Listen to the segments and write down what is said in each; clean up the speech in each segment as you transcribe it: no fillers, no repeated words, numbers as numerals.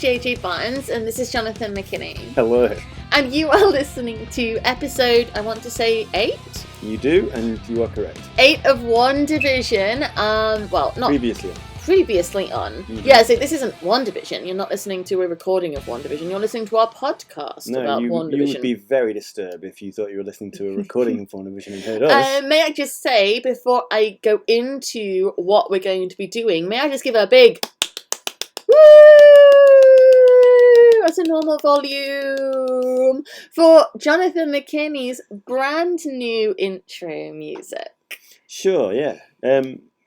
JJ Barnes, and this is Jonathan McKinney. Hello. And you are listening to episode, I want to say 8? You do, and you are correct. 8 of WandaVision. Well, not previously on. Mm-hmm. Yeah, so this isn't WandaVision. You're not listening to a recording of WandaVision. You're listening to our podcast about WandaVision. You would be very disturbed if you thought you were listening to a recording of WandaVision and heard us. May I just say, before I go into what we're going to be doing, may I just give a big woo at a normal volume for Jonathan McKinney's brand new intro music. Sure, yeah.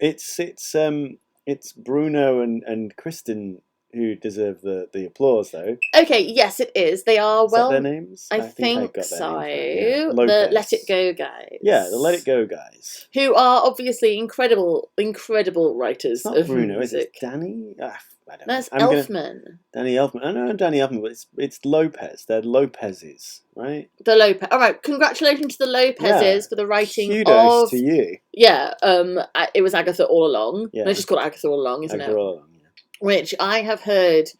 It's Bruno and Kristen who deserve the applause, though. Okay, yes, it is. They are Is that their names? I think so. Yeah. The Let It Go guys. Yeah, the Let It Go guys, who are obviously incredible writers it's not of Bruno, music. Is it Danny? I don't That's know. Elfman. Danny Elfman. I know Danny Elfman, but it's Lopez. They're Lopez's, right? The Lopez. All right, congratulations to the Lopez's for the writing Kudos to you. Yeah, it was Agatha All Along. Yeah. No, it's just called Agatha All Along, isn't Agatha it? All Along, yeah. Which I have heard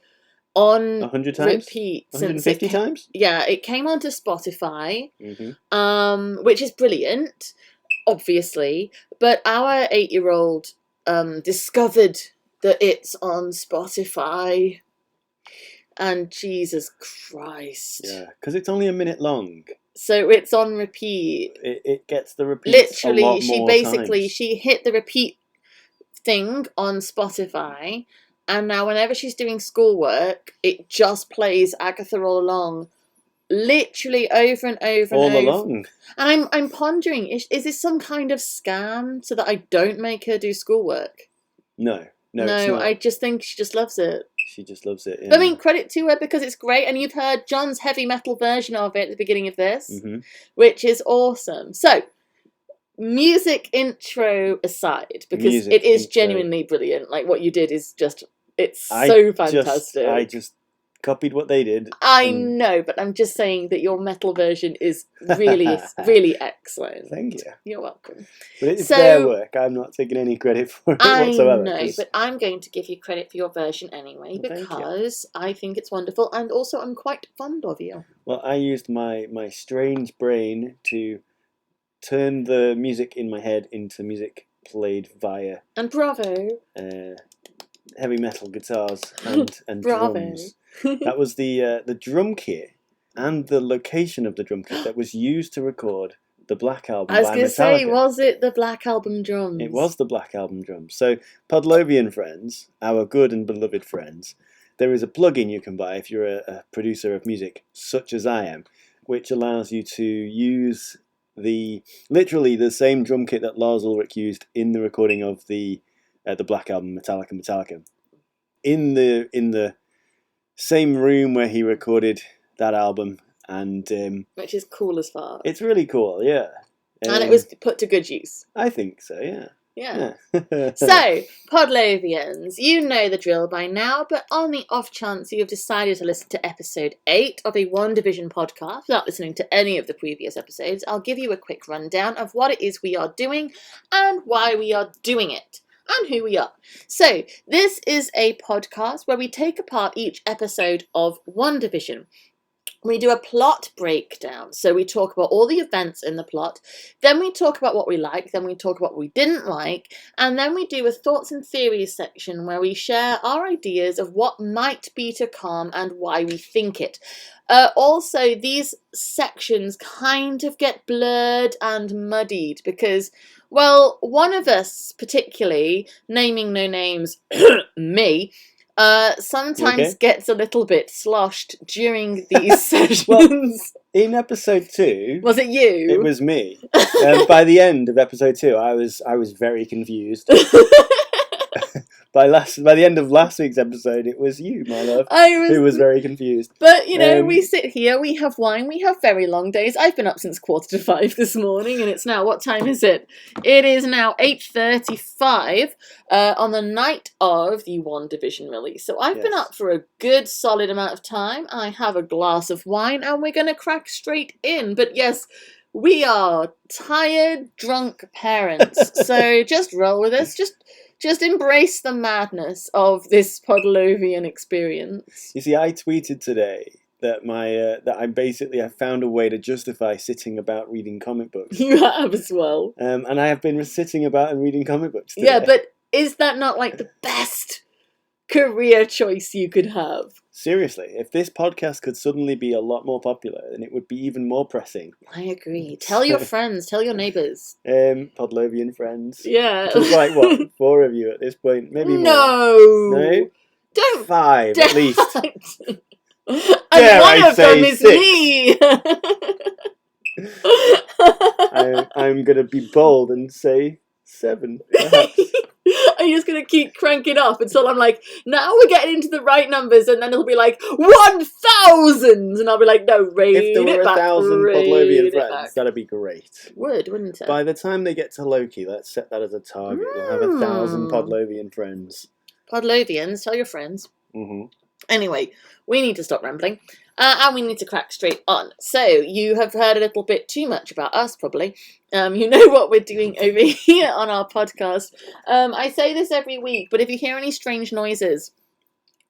on 100 times? repeat 150 times? Yeah, it came onto Spotify, Mm-hmm. which is brilliant, obviously. But our 8-year-old discovered that it's on Spotify, and Jesus Christ. Yeah, because it's only a minute long. So it's on repeat. It gets the repeats Literally, a lot more times. she hit the repeat thing on Spotify, and now whenever she's doing schoolwork, it just plays Agatha All Along, literally over and over and over. All along. And I'm pondering, is this some kind of scam so that I don't make her do schoolwork? No, it's not. I just think she just loves it. She just loves it. Yeah. I mean, credit to her because it's great, and you've heard John's heavy metal version of it at the beginning of this, which is awesome. So, music intro aside, because it is genuinely brilliant. Like, what you did is just, it's so fantastic. I just copied what they did. I know, but I'm just saying that your metal version is really, really excellent. Thank you. You're welcome. But it's their work. I'm not taking any credit for it whatsoever. I know, but I'm going to give you credit for your version anyway, because I think it's wonderful, and also I'm quite fond of you. Well, I used my strange brain to turn the music in my head into music played via... And bravo! Heavy metal guitars and drums. That was the drum kit and the location of the drum kit that was used to record the Black Album by Metallica. I was going to say, was it the Black Album drums? It was the Black Album drums. So, Podlovian friends, our good and beloved friends, there is a plugin you can buy if you're a producer of music, such as I am, which allows you to use literally the same drum kit that Lars Ulrich used in the recording of the Black Album, Metallica. In the same room where he recorded that album, and which is cool as fuck. It's really cool, yeah. And it was put to good use. I think so, yeah. Yeah. So, Podlovians, you know the drill by now, but on the off chance you have decided to listen to episode 8 of a WandaVision podcast without listening to any of the previous episodes, I'll give you a quick rundown of what it is we are doing and why we are doing it. And who we are. So, this is a podcast where we take apart each episode of WandaVision. We do a plot breakdown. So we talk about all the events in the plot, then we talk about what we like, then we talk about what we didn't like, and then we do a thoughts and theories section where we share our ideas of what might be to come and why we think it. Also, these sections kind of get blurred and muddied because, well, one of us particularly, naming no names, me, sometimes gets a little bit sloshed during these sessions. Well, in episode 2... Was it you? It was me. By the end of episode 2, I was very confused. By the end of last week's episode, it was you, my love, who was very confused. But, we sit here, we have wine, we have very long days. I've been up since 4:45 this morning, and it's now, what time is it? It is now 8:35 on the night of the WandaVision release. So I've been up for a good solid amount of time. I have a glass of wine, and we're going to crack straight in. But yes, we are tired, drunk parents. So just roll with us. just embrace the madness of this Podlovian experience. You see, I tweeted today that I found a way to justify sitting about reading comic books. You have as well. And I have been sitting about and reading comic books today. Yeah, but is that not like the best career choice you could have? Seriously, if this podcast could suddenly be a lot more popular, then it would be even more pressing. I agree. Tell your friends, tell your neighbours. Podlovian friends. Yeah. There's like, what, 4 of you at this point? Maybe more. No! Don't! 5 at least. And one of them is 6. me! I'm going to be bold and say 7, perhaps. Are you just going to keep cranking up until I'm like, now we're getting into the right numbers, and then it'll be like 1,000! And I'll be like, no, rein If there were it back, 1,000 rein Podlovian it friends, back. that'd be great. Wouldn't it? By the time they get to Loki, let's set that as a target. We'll have 1,000 Podlovian friends. Podlovians, tell your friends. Mm-hmm. Anyway, we need to stop rambling. And we need to crack straight on. So, you have heard a little bit too much about us, probably. You know what we're doing over here on our podcast. I say this every week, but if you hear any strange noises,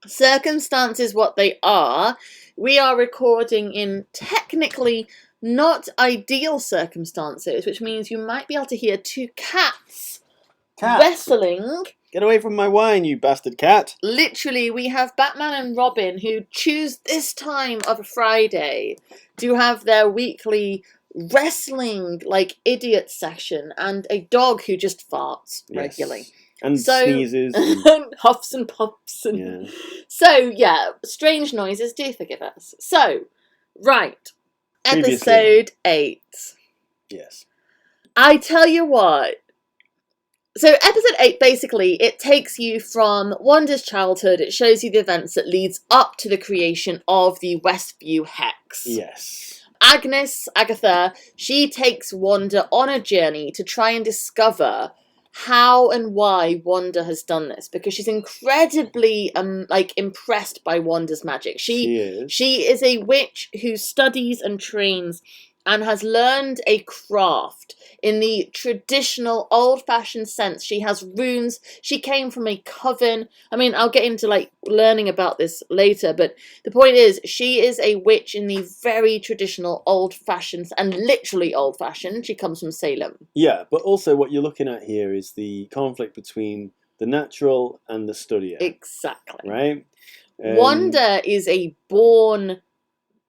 circumstances what they are, we are recording in technically not ideal circumstances, which means you might be able to hear 2 cats wrestling. Get away from my wine, you bastard cat. Literally, we have Batman and Robin who choose this time of a Friday to have their weekly wrestling like idiot session, and a dog who just farts regularly. And sneezes. And huffs and puffs. And... Yeah. So, yeah, strange noises, do forgive us. So, right. Previously. Episode 8. Yes. I tell you what. So episode 8, basically, it takes you from Wanda's childhood. It shows you the events that leads up to the creation of the Westview Hex. Yes. Agatha, she takes Wanda on a journey to try and discover how and why Wanda has done this, because she's incredibly impressed by Wanda's magic. She is a witch who studies and trains and has learned a craft in the traditional old-fashioned sense. She has runes. She came from a coven. I mean, I'll get into learning about this later, but the point is, she is a witch in the very traditional old-fashioned, and literally old-fashioned. She comes from Salem. Yeah, but also what you're looking at here is the conflict between the natural and the studier. Exactly. Right? Wanda is a born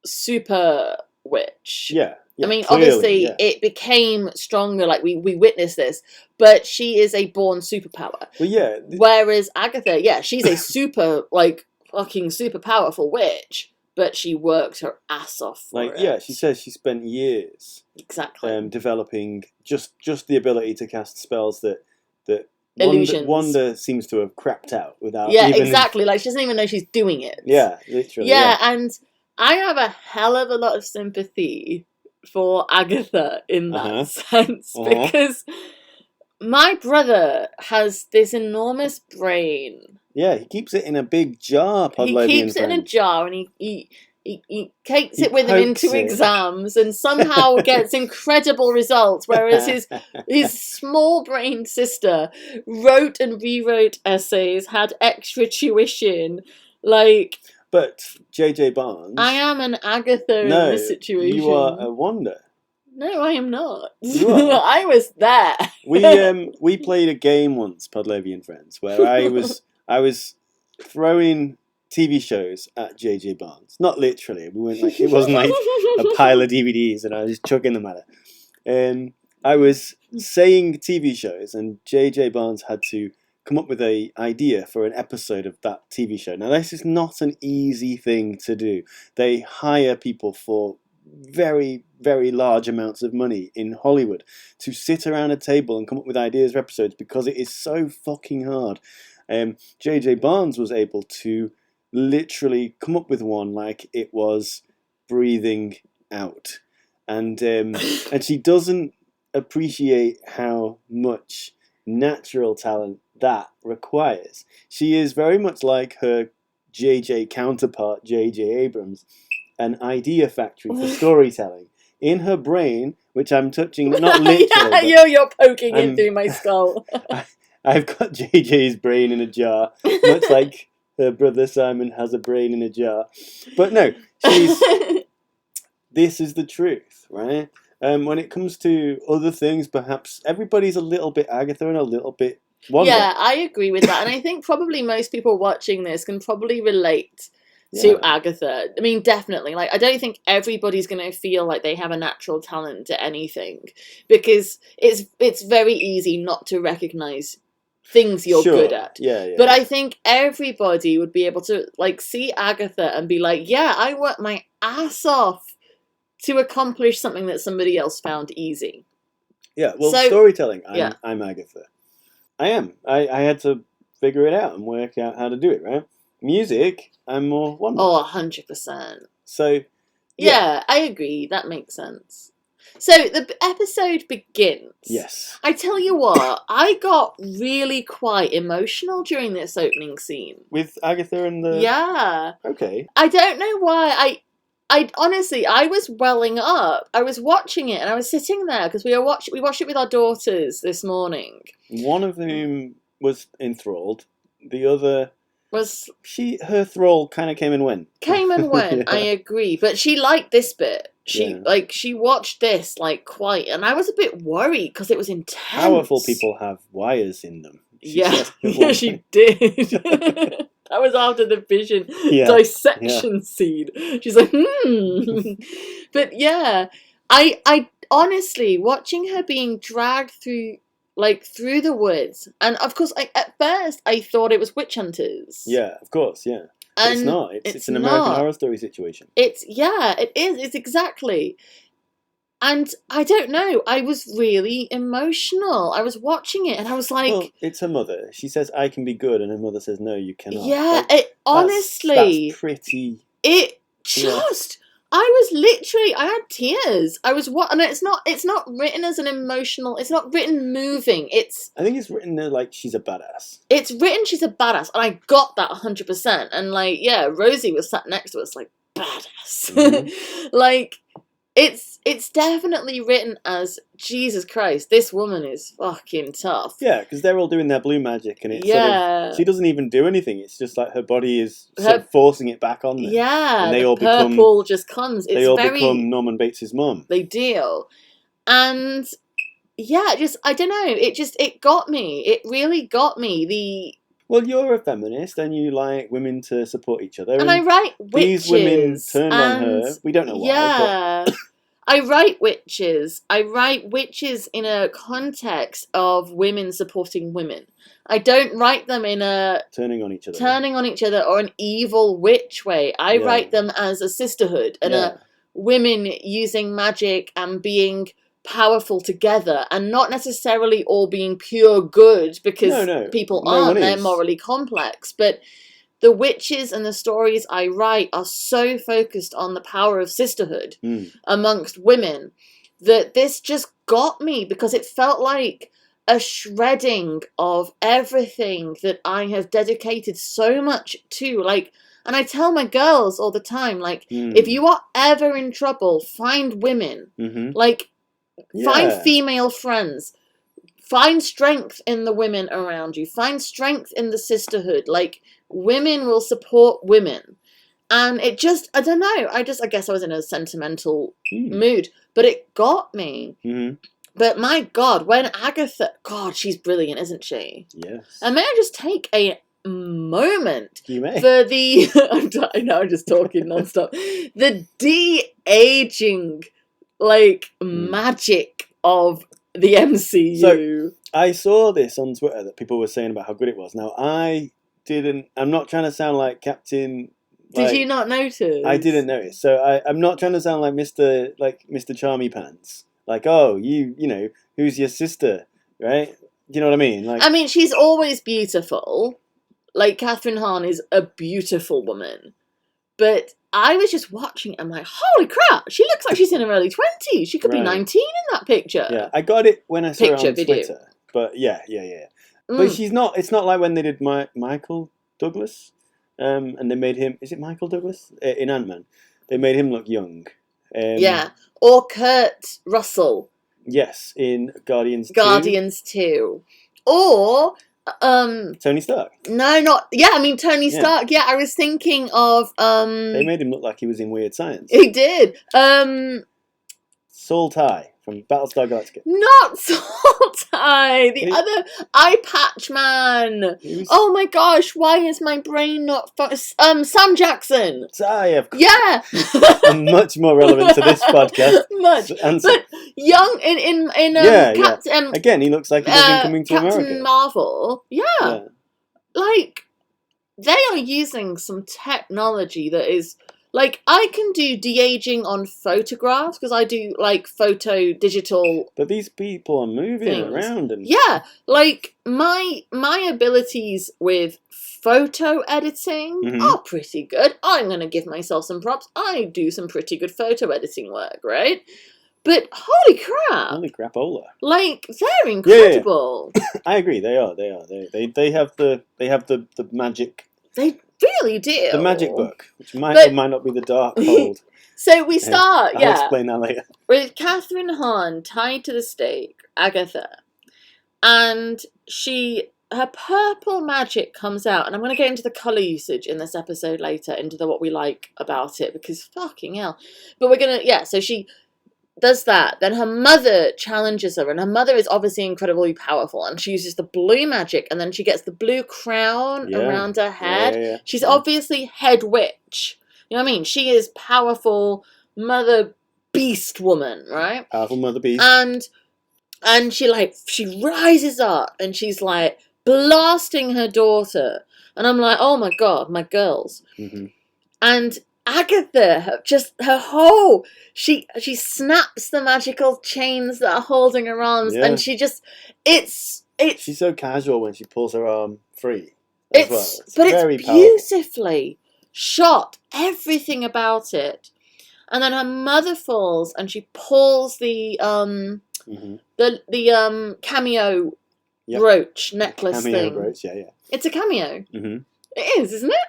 super witch. Yeah. I mean, clearly, obviously, it became stronger, we witnessed this, but she is a born superpower. Well, yeah. Whereas Agatha, she's a fucking super powerful witch, but she worked her ass off for it. Yeah, she says she spent years developing just the ability to cast spells that illusions. Wanda seems to have crapped out without. Yeah, exactly. She doesn't even know she's doing it. Yeah, literally. Yeah, and I have a hell of a lot of sympathy for Agatha in that sense, because my brother has this enormous brain. Yeah, he keeps it in a big jar. He keeps it in a jar, and he takes it with him into exams, and somehow gets incredible results. Whereas his small-brained sister wrote and rewrote essays, had extra tuition, But J.J. Barnes... I am an Agatha in this situation. You are a Wanda. No, I am not. You are. I was there. We played a game once, Podlovian friends, where I was throwing TV shows at J.J. Barnes. Not literally. We weren't it wasn't like a pile of DVDs and I was chucking them at her. I was saying TV shows, and J.J. Barnes had to come up with an idea for an episode of that TV show. Now, this is not an easy thing to do. They hire people for very, very large amounts of money in Hollywood to sit around a table and come up with ideas for episodes, because it is so fucking hard. J.J. Barnes was able to literally come up with one like it was breathing out. And she doesn't appreciate how much natural talent that requires. She is very much like her JJ counterpart, J.J. Abrams, an idea factory for storytelling. In her brain, which I'm touching, not literally. You're poking it through my skull. I've got JJ's brain in a jar, much like her brother Simon has a brain in a jar. But no, this is the truth, right? When it comes to other things, perhaps everybody's a little bit Agatha and a little bit Wanda. Yeah, I agree with that. And I think probably most people watching this can probably relate to Agatha. I mean, definitely. Like, I don't think everybody's going to feel like they have a natural talent to anything, because it's very easy not to recognise things you're good at. Yeah. But I think everybody would be able to, like, see Agatha and be like, yeah, I worked my ass off to accomplish something that somebody else found easy. Yeah, well, storytelling, I'm Agatha. I am. I had to figure it out and work out how to do it, right? Music, I'm more Wanda. Oh, 100%. So, yeah, I agree. That makes sense. So the episode begins. Yes. I tell you what, I got really quite emotional during this opening scene. With Agatha and the... Yeah. Okay. I don't know why. I honestly, I was welling up. I was watching it and I was sitting there because we watched it with our daughters this morning. One of whom was enthralled. The other... was... Her thrall kind of came and went. Came and went, yeah. I agree. But she liked this bit. She watched this, quite... And I was a bit worried because it was intense. Powerful people have wires in them. Yeah, she did. That was after the Vision dissection scene. She's like, But yeah, I honestly, watching her being dragged through the woods, and of course, at first I thought it was witch hunters. Yeah, of course, yeah. And it's not. It's an American Horror Story situation. It is. It's exactly. And I don't know, I was really emotional. I was watching it and I was like... Well, it's her mother. She says, I can be good, and her mother says, no, you cannot. Yeah, honestly... That's pretty... It just... Yeah. I had tears. And it's not written as an emotional... It's not written moving. I think it's written like she's a badass. It's written she's a badass, and I got that 100%. And Rosie was sat next to us badass. Mm-hmm. It's definitely written as, Jesus Christ, this woman is fucking tough. Yeah, because they're all doing their blue magic, and it's she doesn't even do anything. It's just like her body is sort of forcing it back on them. Yeah, and they all purple just comes. Become Norman Bates' mum. They do, and I don't know. It got me. It really got me. Well, you're a feminist and you like women to support each other. And I write witches. These women turned on her. We don't know why. Yeah. But... I write witches. I write witches in a context of women supporting women. I don't write them in a... Turning on each other or an evil witch way. I write them as a sisterhood and a women using magic and being... powerful together, and not necessarily all being pure good, because people aren't. They're morally complex, but the witches and the stories I write are so focused on the power of sisterhood amongst women that this just got me, because it felt like a shredding of everything that I have dedicated so much to. And I tell my girls all the time, if you are ever in trouble, find women. Find female friends. Find strength in the women around you. Find strength in the sisterhood. Women will support women. And it just, I don't know. I guess I was in a sentimental mood. But it got me. Mm-hmm. But my God, when Agatha... God, she's brilliant, isn't she? Yes. And may I just take a moment you may. For the... I know, I'm just talking nonstop. The de-aging... magic of the MCU. So, I saw this on Twitter that people were saying about how good it was. Now, I'm not trying to sound like Captain... Did you not notice? I didn't notice. So, I'm not trying to sound like Mr. Charmy Pants. You know, who's your sister, right? Do you know what I mean? I mean, she's always beautiful. Catherine Hahn is a beautiful woman. But... I was just watching it, I'm like, holy crap, she looks like she's in her early 20s. She could be 19 in that picture. Yeah, I got it when I saw her on Twitter. But yeah. But she's not, it's not like when they did Michael Douglas, and they made him, is it Michael Douglas? In Ant-Man. They made him look young. Or Kurt Russell. Yes, in Guardians 2. Guardians 2. Or Tony Stark. No, not... Yeah, I mean, Tony Stark. Yeah, I was thinking of... They made him look like he was in Weird Science. He did. Saul Ty from Battlestar Galactica. Not Saltai. The other eye patch man. Oh my gosh! Why is my brain not? Sam Jackson. Yeah. Yeah. Much more relevant to this podcast. Much. But young in again, he looks like he's been coming to Captain America. Marvel. Yeah. Like they are using some technology that is. Like, I can do de-aging on photographs, because I do, like, digital... But these people are moving around and... Yeah, like, my abilities with photo editing are pretty good. I'm going to give myself some props. I do some pretty good photo editing work, right? But, holy crap! Holy crapola. Like, they're incredible. Yeah. I agree, they are. They have the magic... They really do. The magic book, which might or might not be the Darkhold. So we start, I'll explain that later. With Catherine Hahn tied to the stake, Agatha, and her purple magic comes out, and I'm going to get into the colour usage in this episode later, into what we like about it, because fucking hell. But we're going to, so she does that. Then her mother challenges her, and her mother is obviously incredibly powerful, and she uses the blue magic, and then she gets the blue crown around her head. Yeah. She's obviously head witch. You know what I mean? She is powerful mother beast woman, right? Powerful mother beast. And she rises up, and she's like blasting her daughter, and I'm like, oh my god, my girls. And Agatha, just her whole, she snaps the magical chains that are holding her arms, and she just, it's. She's so casual when she pulls her arm free. It's beautifully shot, everything about it. And then her mother falls, and she pulls the cameo brooch necklace thing. Brooch, yeah. It's a cameo. It is, isn't it?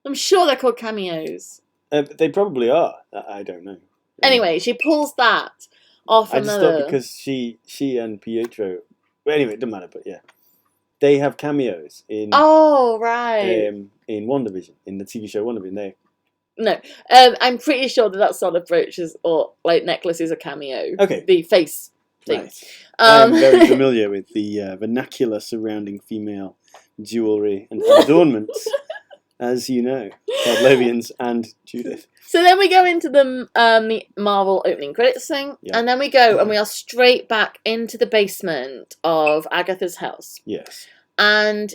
I'm sure they're called cameos. They probably are. I don't know. Anyway, she pulls that off. I just thought because she and Pietro. Well, anyway, it doesn't matter. But yeah, they have cameos in. Oh right. In WandaVision, in the TV show WandaVision, No, I'm pretty sure that sort of brooches or like necklace is a cameo. Okay. The face thing. Right. I'm very familiar with the vernacular surrounding female jewellery and adornments. As you know, Pavlovians and Judith. So then we go into the Marvel opening credits thing, and then we go and we are straight back into the basement of Agatha's house. Yes. And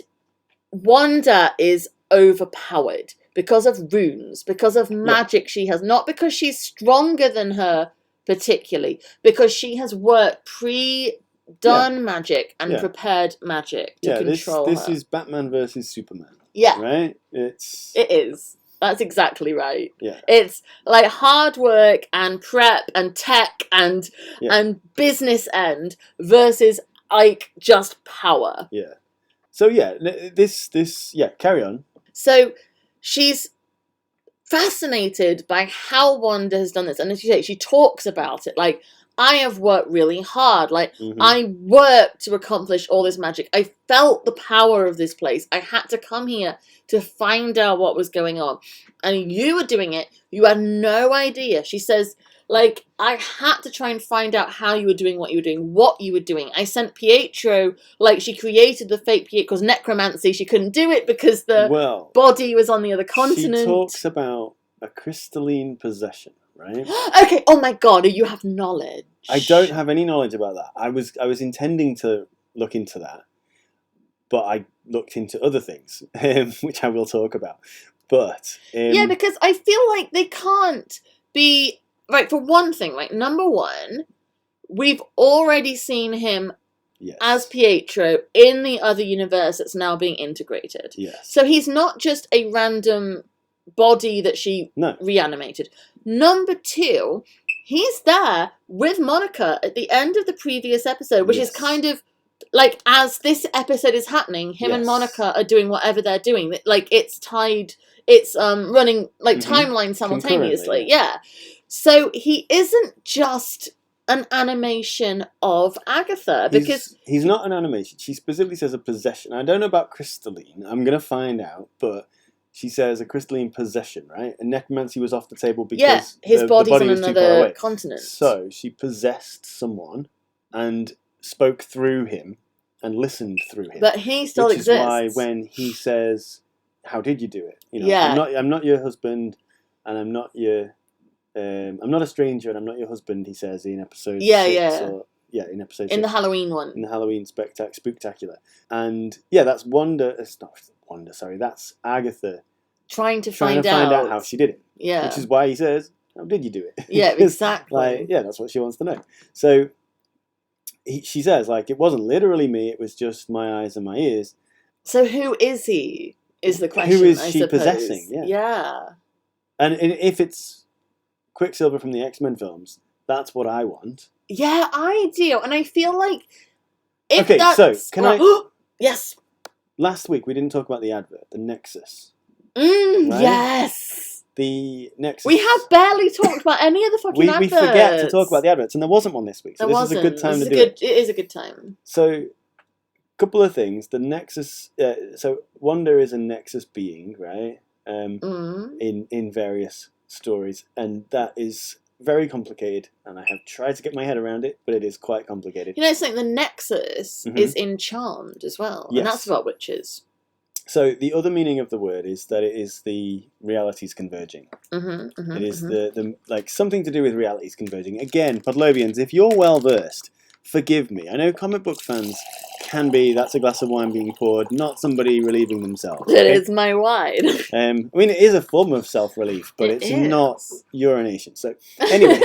Wanda is overpowered because of runes, because of magic she has. Not because she's stronger than her particularly, because she has worked pre-done magic and prepared magic to control her. This is Batman versus Superman. Yeah. Right? It is. That's exactly right. Yeah. It's like hard work and prep and tech and business end versus like just power. Yeah. So carry on. So she's fascinated by how Wanda has done this. And as you say, she talks about it like, I have worked really hard. Like, I worked to accomplish all this magic. I felt the power of this place. I had to come here to find out what was going on. And you were doing it. You had no idea. She says, like, I had to try and find out how you were doing what you were doing. I sent Pietro, like, she created the fake Pietro, because necromancy, she couldn't do it because the body was on the other continent. She talks about a crystalline possession. Right? Okay. Oh my god! You have knowledge. I don't have any knowledge about that. I was intending to look into that, but I looked into other things, which I will talk about. But because I feel like they can't be right. For one thing, like number one, we've already seen him as Pietro in the other universe that's now being integrated. Yes. So he's not just a random body that she reanimated. Number two, he's there with Monica at the end of the previous episode, which is kind of like, as this episode is happening, him and Monica are doing whatever they're doing. Like, it's tied, it's running like timeline simultaneously. Yeah. So he isn't just an animation of Agatha, because he's not an animation. She specifically says a possession. I don't know about crystalline. I'm going to find out, but she says a crystalline possession, right? And necromancy was off the table because his body's body on was too far another away. continent. So she possessed someone and spoke through him and listened through him. But he still which exists. Which is why when he says, "How did you do it?" You know, Yeah. I'm not your husband, and I'm not your, I'm not a stranger, and I'm not your husband. He says in episode 6 or in episode 6. In the Halloween one. In the Halloween Spooktacular. And yeah, that's Wanda. It's not Wanda. Sorry, that's Agatha trying to find out how she did it. Yeah. Which is why he says, "How did you do it?" Yeah, exactly. That's what she wants to know. So she says, it wasn't literally me. It was just my eyes and my ears. So who is he? Is the question. Who is I she suppose. possessing? Yeah. And if it's Quicksilver from the X-Men films, that's what I want. Yeah, I do. And I feel like if okay, that's... so can I... Yes. Last week we didn't talk about the advert, the Nexus. Right? Yes. The Nexus. We have barely talked about any of the fucking adverts. We forget to talk about the adverts, and there wasn't one this week, so this is a good time to do it. It is a good time. So, couple of things. The Nexus... so, Wanda is a Nexus being, right? In various stories, and that is very complicated, and I have tried to get my head around it, but it is quite complicated. You know, it's like the Nexus is in Charmed as well, Yes. and that's about witches. So the other meaning of the word is that it is the realities converging. It is the something to do with realities converging. Again, Podlovians, if you're well versed, forgive me. I know comic book fans can be, that's a glass of wine being poured, not somebody relieving themselves. It is my wine. I mean, it is a form of self-relief, but it's not urination. So anyway,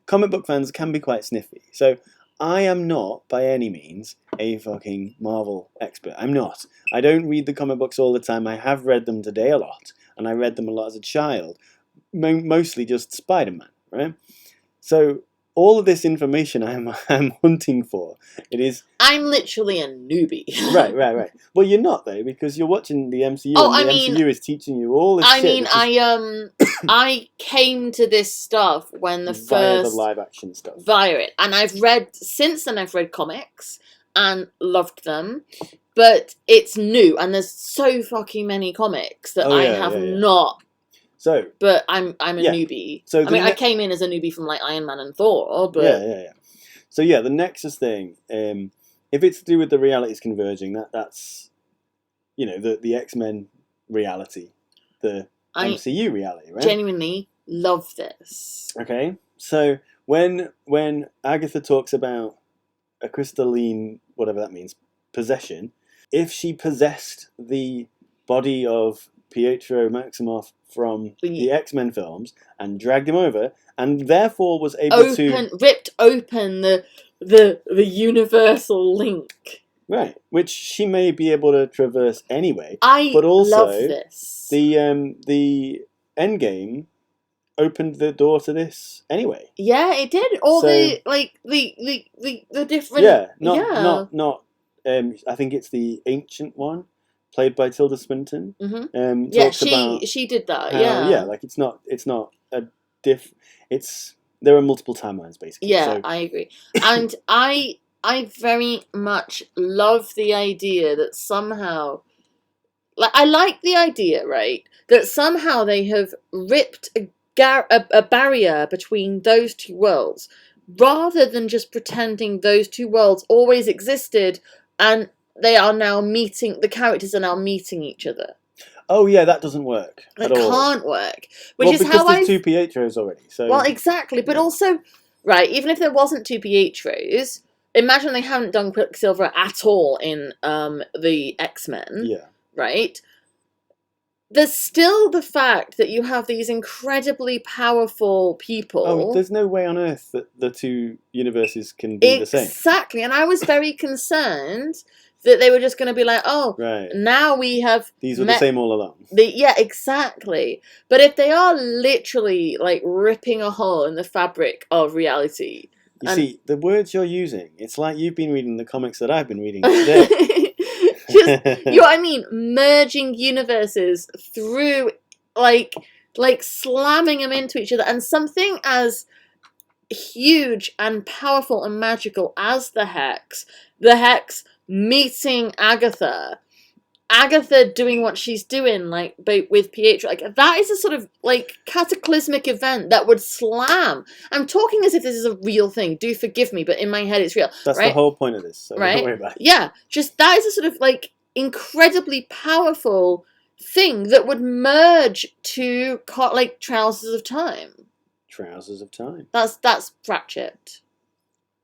comic book fans can be quite sniffy. So I am not, by any means, a fucking Marvel expert. I'm not. I don't read the comic books all the time. I have read them today a lot, and I read them a lot as a child. Mostly just Spider-Man, right? So all of this information I'm hunting for. It is. I'm literally a newbie. Right. Well, you're not though, because you're watching the MCU. MCU is teaching you all this shit. I came to this stuff when via the live action stuff. Via it, and since then I've read comics and loved them, but it's new, and there's so fucking many comics that I have not. So, but I'm a newbie. So I came in as a newbie from Iron Man and Thor, but yeah. So the Nexus thing, if it's to do with the realities converging, that's the X-Men reality, the MCU reality, right? Genuinely love this. Okay, so when Agatha talks about a crystalline, whatever that means, possession, if she possessed the body of Pietro Maximoff from the X-Men films and dragged him over, and therefore was able to ripped open the universal link. Right, which she may be able to traverse anyway. But also, love this. The Endgame opened the door to this anyway. Yeah, it did. All the different. Yeah, not. I think it's the ancient one, played by Tilda Swinton. She did that. It's not a diff. There are multiple timelines basically. Yeah, so. I agree, and I very much love the idea that somehow, I like the idea, right, that somehow they have ripped a barrier between those two worlds, rather than just pretending those two worlds always existed and they are now meeting. The characters are now meeting each other. Oh yeah, that doesn't work. It can't work. Because there's two Pietros already. So well, exactly, but also, right, even if there wasn't two Pietros, imagine they haven't done Quicksilver at all in the X-Men. Yeah. Right? There's still the fact that you have these incredibly powerful people. Oh, there's no way on earth that the two universes can be the same. Exactly, and I was very concerned that they were just going to be like, now we have... These were the same all along. Yeah, exactly. But if they are literally, ripping a hole in the fabric of reality... You see, the words you're using, it's like you've been reading the comics that I've been reading today. You know what I mean? Merging universes through, slamming them into each other. And something as huge and powerful and magical as the Hex meeting Agatha doing what she's doing, like, with Pietro, like, that is a sort of, like, cataclysmic event that would slam. I'm talking as if this is a real thing. Do forgive me, but in my head it's real. That's right? the whole point of this, so right? don't worry about it. Yeah, just that is a sort of, like, incredibly powerful thing that would merge to, like, Trousers of Time. Trousers of Time. That's Pratchett.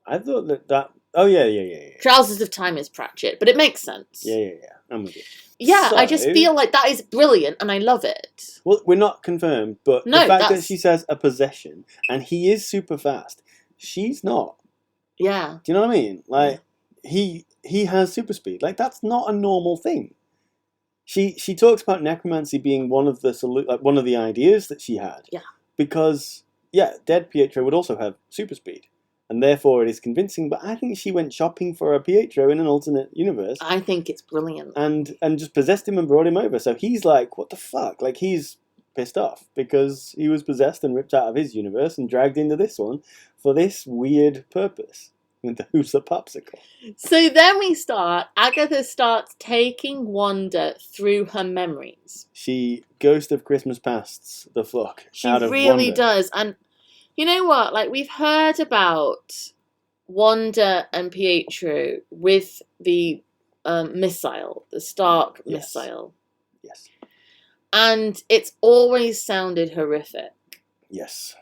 I thought that... Oh, yeah. Trousers of Time is Pratchett, but it makes sense. Yeah. I'm with you. Yeah, So, I just feel like that is brilliant, and I love it. Well, we're not confirmed, but No, the fact that she says a possession, and he is super fast, she's not. Yeah. Do you know what I mean? Like, he has super speed. Like, that's not a normal thing. She talks about necromancy being one of the ideas that she had. Yeah. Because, dead Pietro would also have super speed. And therefore it is convincing, but I think she went shopping for a Pietro in an alternate universe. I think it's brilliant. And just possessed him and brought him over. So he's like, what the fuck? Like, he's pissed off because he was possessed and ripped out of his universe and dragged into this one for this weird purpose. And who's the popsicle? So then Agatha starts taking Wanda through her memories. She Ghost of Christmas Pasts the fuck She out of really Wanda. does. And you know what? Like, we've heard about Wanda and Pietro with the missile, the Stark missile. Yes. And it's always sounded horrific. Yes.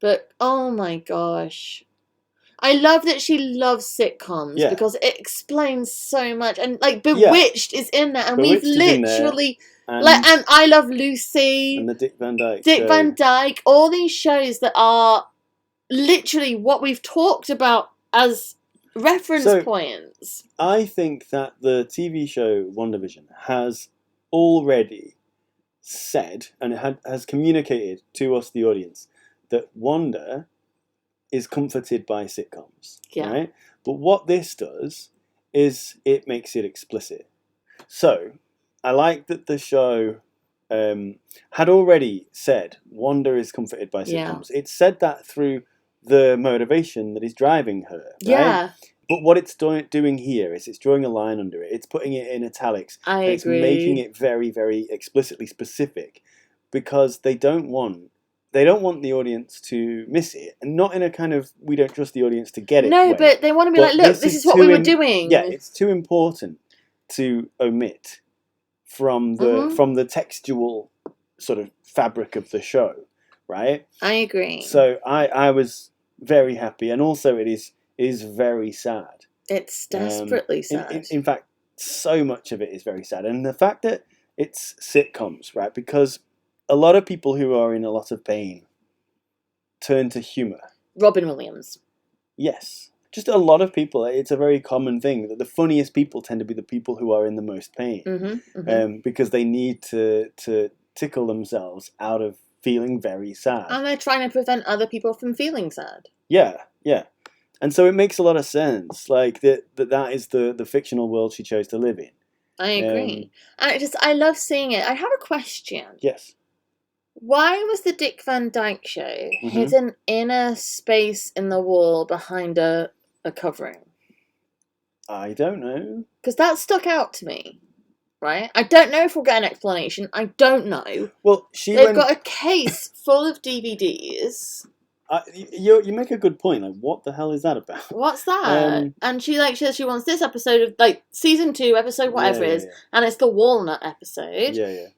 But, oh my gosh. I love that she loves sitcoms because it explains so much. And, like, Bewitched is in there. And Bewitched we've literally... And and I Love Lucy. And the Dick Van Dyke Van Dyke. All these shows that are literally what we've talked about as reference points. I think that the TV show WandaVision has already said, and it has communicated to us, the audience, that Wanda is comforted by sitcoms. Yeah. Right? But what this does is it makes it explicit. So, I like that the show had already said Wanda is comforted by sitcoms. It said that through the motivation that is driving her. Right? Yeah. But what it's doing here is it's drawing a line under it. It's putting it in italics. I agree. It's making it very, very explicitly specific because they don't want the audience to miss it, and not in a kind of we don't trust the audience to get it. No, way. but they want to be like, look, this is what we were doing. Yeah, it's too important to omit from the textual sort of fabric of the show, right? I agree. So I was very happy, and also it is very sad. It's desperately sad. In fact, so much of it is very sad, and the fact that it's sitcoms, right? Because a lot of people who are in a lot of pain turn to humour. Robin Williams. Yes. Just a lot of people. It's a very common thing that the funniest people tend to be the people who are in the most pain. Because they need to tickle themselves out of feeling very sad. And they're trying to prevent other people from feeling sad. Yeah. And so it makes a lot of sense. Like, that is the fictional world she chose to live in. I agree. And I love seeing it. I have a question. Yes. Why was the Dick Van Dyke Show hidden in a space in the wall behind a covering? I don't know. Because that stuck out to me, right? I don't know if we'll get an explanation. I don't know. Well, They've got a case full of DVDs. You make a good point. Like, what the hell is that about? What's that? And she says she wants this episode of, like, season 2, episode whatever it is, and it's the Walnut episode. Yeah.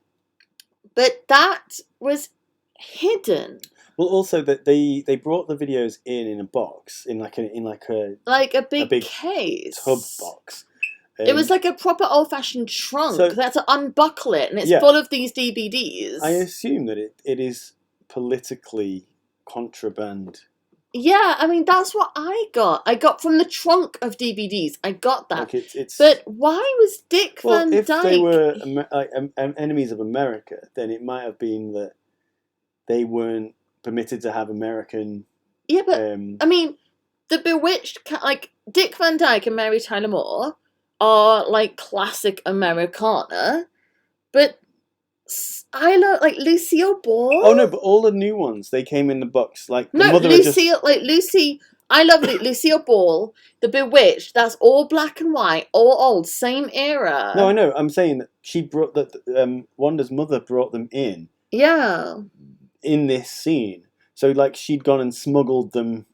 But that was hidden. Well, also that they brought the videos in a box, in a big case, tub box. It was like a proper old-fashioned trunk. So they had to unbuckle it, and it's full of these DVDs. I assume that it is politically contraband. Yeah, I mean, that's what I got. I got from the trunk of DVDs. I got that. Like it's. But why was Dick Van Dyke... if they were enemies of America, then it might have been that they weren't permitted to have American... Yeah, but, I mean, the Bewitched... Like, Dick Van Dyke and Mary Tyler Moore are, like, classic Americana, but I love, like, Lucille Ball. Oh no, but all the new ones, they came in the box. Like the No, mother Lucille, like, Lucy... I love Lucille Ball, The Bewitched. That's all black and white, all old, same era. No, I know. I'm saying that she brought that. Wanda's mother brought them in. Yeah. In this scene, so like she'd gone and smuggled them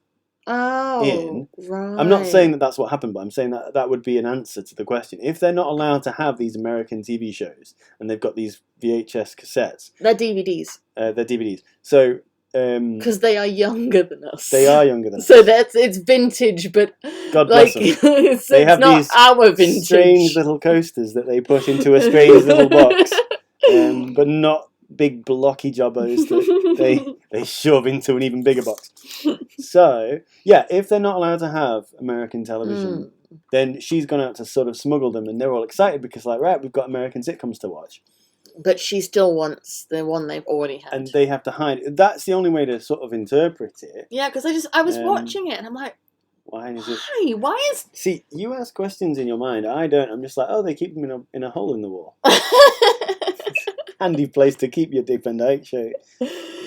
in. Right. I'm not saying that that's what happened, but I'm saying that that would be an answer to the question. If they're not allowed to have these American TV shows and they've got these VHS cassettes, they're DVDs. They're DVDs. So. Because they are younger than us. They are younger than us. So it's vintage, but God bless them. They have not these our vintage. Strange little coasters that they put into a strange little box, but not big blocky jobbos that they shove into an even bigger box. So yeah, if they're not allowed to have American television, then she's gone out to sort of smuggle them, and they're all excited because like, right, we've got American sitcoms to watch. But she still wants the one they've already had. And they have to hide it. That's the only way to sort of interpret it. Yeah, because I was watching it and I'm like, why is it? Why is... See, you ask questions in your mind. I don't. I'm just like, oh, they keep them in a hole in the wall. Handy place to keep your Dick Van Dyke show.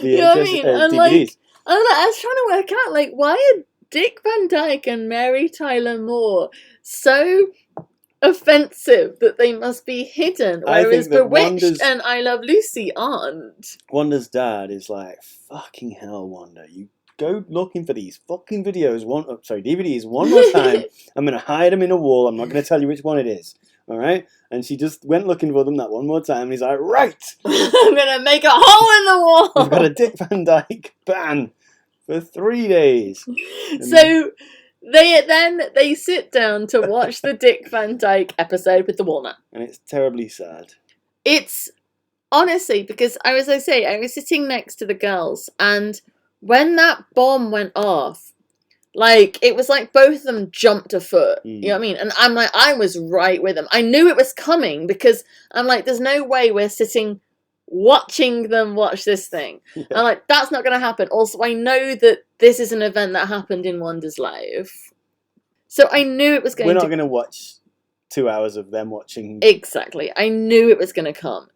You know what I mean? And like, I was trying to work out, like, why are Dick Van Dyke and Mary Tyler Moore so offensive that they must be hidden, whereas Bewitched and I Love Lucy aren't. Wanda's dad is like, fucking hell, Wanda, you go looking for these fucking DVDs one more time. I'm going to hide them in a wall. I'm not going to tell you which one it is. All right? And she just went looking for them that one more time. And he's like, right. I'm going to make a hole in the wall. We've got a Dick Van Dyke ban for 3 days. So... They sit down to watch the Dick Van Dyke episode with the walnut. And it's terribly sad. It's honestly, because I was sitting next to the girls, and when that bomb went off, like, it was like both of them jumped a foot. You know what I mean? And I'm like, I was right with them. I knew it was coming because I'm like, there's no way we're sitting watching them watch this thing. Yeah. I'm like, that's not going to happen. Also, I know that this is an event that happened in Wanda's life. So I knew it was going to... We're not going to watch 2 hours of them watching... Exactly. I knew it was going to come.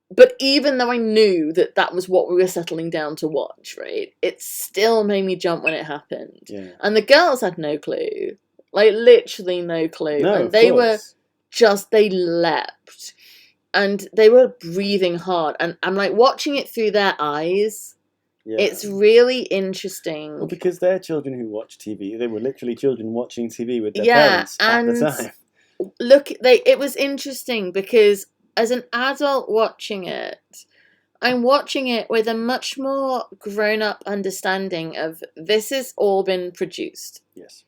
But even though I knew that that was what we were settling down to watch, right, it still made me jump when it happened. Yeah. And the girls had no clue. Like, literally no clue. No, and they were just... They leapt. And they were breathing hard. And I'm like, watching it through their eyes... Yeah. It's really interesting. Well, because they're children who watch TV. They were literally children watching TV with their parents at the time. Look, it was interesting because as an adult watching it, I'm watching it with a much more grown-up understanding of this has all been produced. Yes.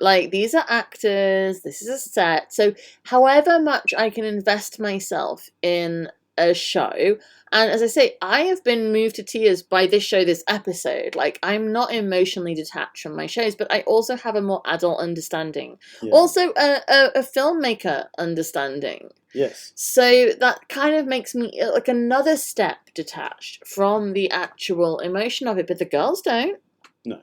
Like, these are actors, this is a set. So however much I can invest myself in a show, and as I say, I have been moved to tears by this show, this episode. Like, I'm not emotionally detached from my shows, but I also have a more adult understanding. Yeah. Also, a filmmaker understanding. Yes. So that kind of makes me like another step detached from the actual emotion of it, but the girls don't. No.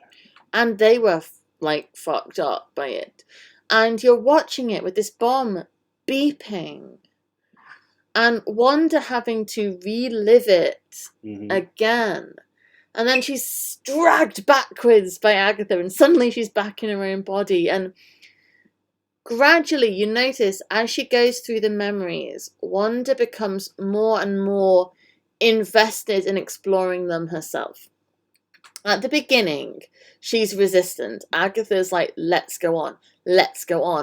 And they were like fucked up by it. And you're watching it with this bomb beeping. And Wanda having to relive it again. And then she's dragged backwards by Agatha, and suddenly she's back in her own body. And gradually, you notice, as she goes through the memories, Wanda becomes more and more invested in exploring them herself. At the beginning, she's resistant. Agatha's like, let's go on.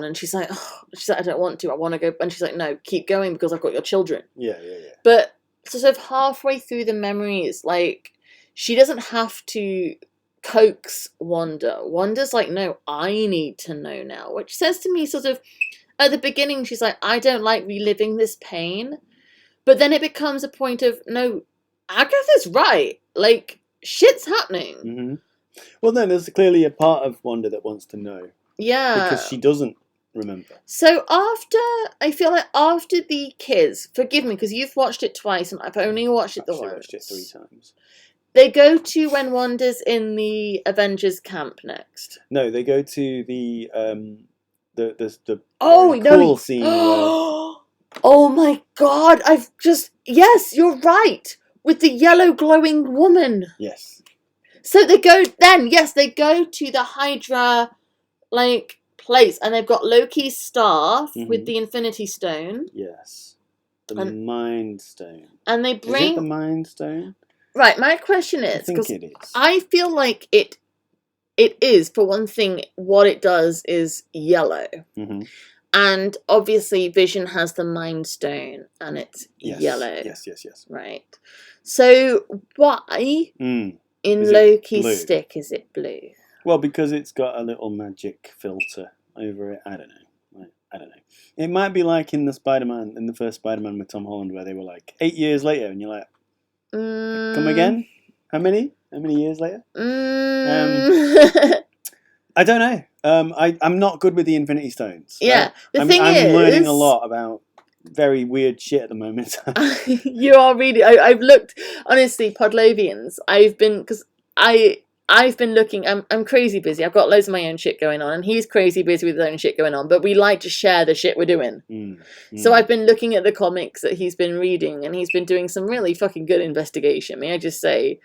And she's like, I don't want to. I want to go. And she's like, no, keep going because I've got your children. Yeah. But sort of halfway through the memories, like, she doesn't have to coax Wanda. Wanda's like, no, I need to know now. Which says to me sort of, at the beginning, she's like, I don't like reliving this pain. But then it becomes a point of, no, Agatha's right. Like, shit's happening. Mm-hmm. Well, then there's clearly a part of Wanda that wants to know. Yeah. Because she doesn't remember. So I feel like after the kids, forgive me, because you've watched it twice and I've only watched it the once. I've watched it 3 times. They go to when Wanda's in the Avengers camp next. No, they go to the cool scene. Oh my god! Yes, you're right. With the yellow glowing woman. Yes. So they go to the Hydra, like, place, and they've got Loki's staff with the Infinity Stone. Yes. The Mind Stone. And they bring... Is it the Mind Stone? Right, my question is... I think it is. I feel like it is, for one thing, what it does is yellow. Mm-hmm. And obviously Vision has the Mind Stone, and it's yellow. Yes. Right. So why in Loki's stick is it blue? Well, because it's got a little magic filter over it. I don't know. It might be like in the first Spider-Man with Tom Holland, where they were like 8 years later, and you're like, come again? How many years later? I don't know. I'm not good with the Infinity Stones. Yeah, I'm learning a lot about very weird shit at the moment. You are really. I've looked, honestly, Podlovians. I've been looking. I'm crazy busy. I've got loads of my own shit going on, and he's crazy busy with his own shit going on. But we like to share the shit we're doing. So I've been looking at the comics that he's been reading, and he's been doing some really fucking good investigation. May I just say?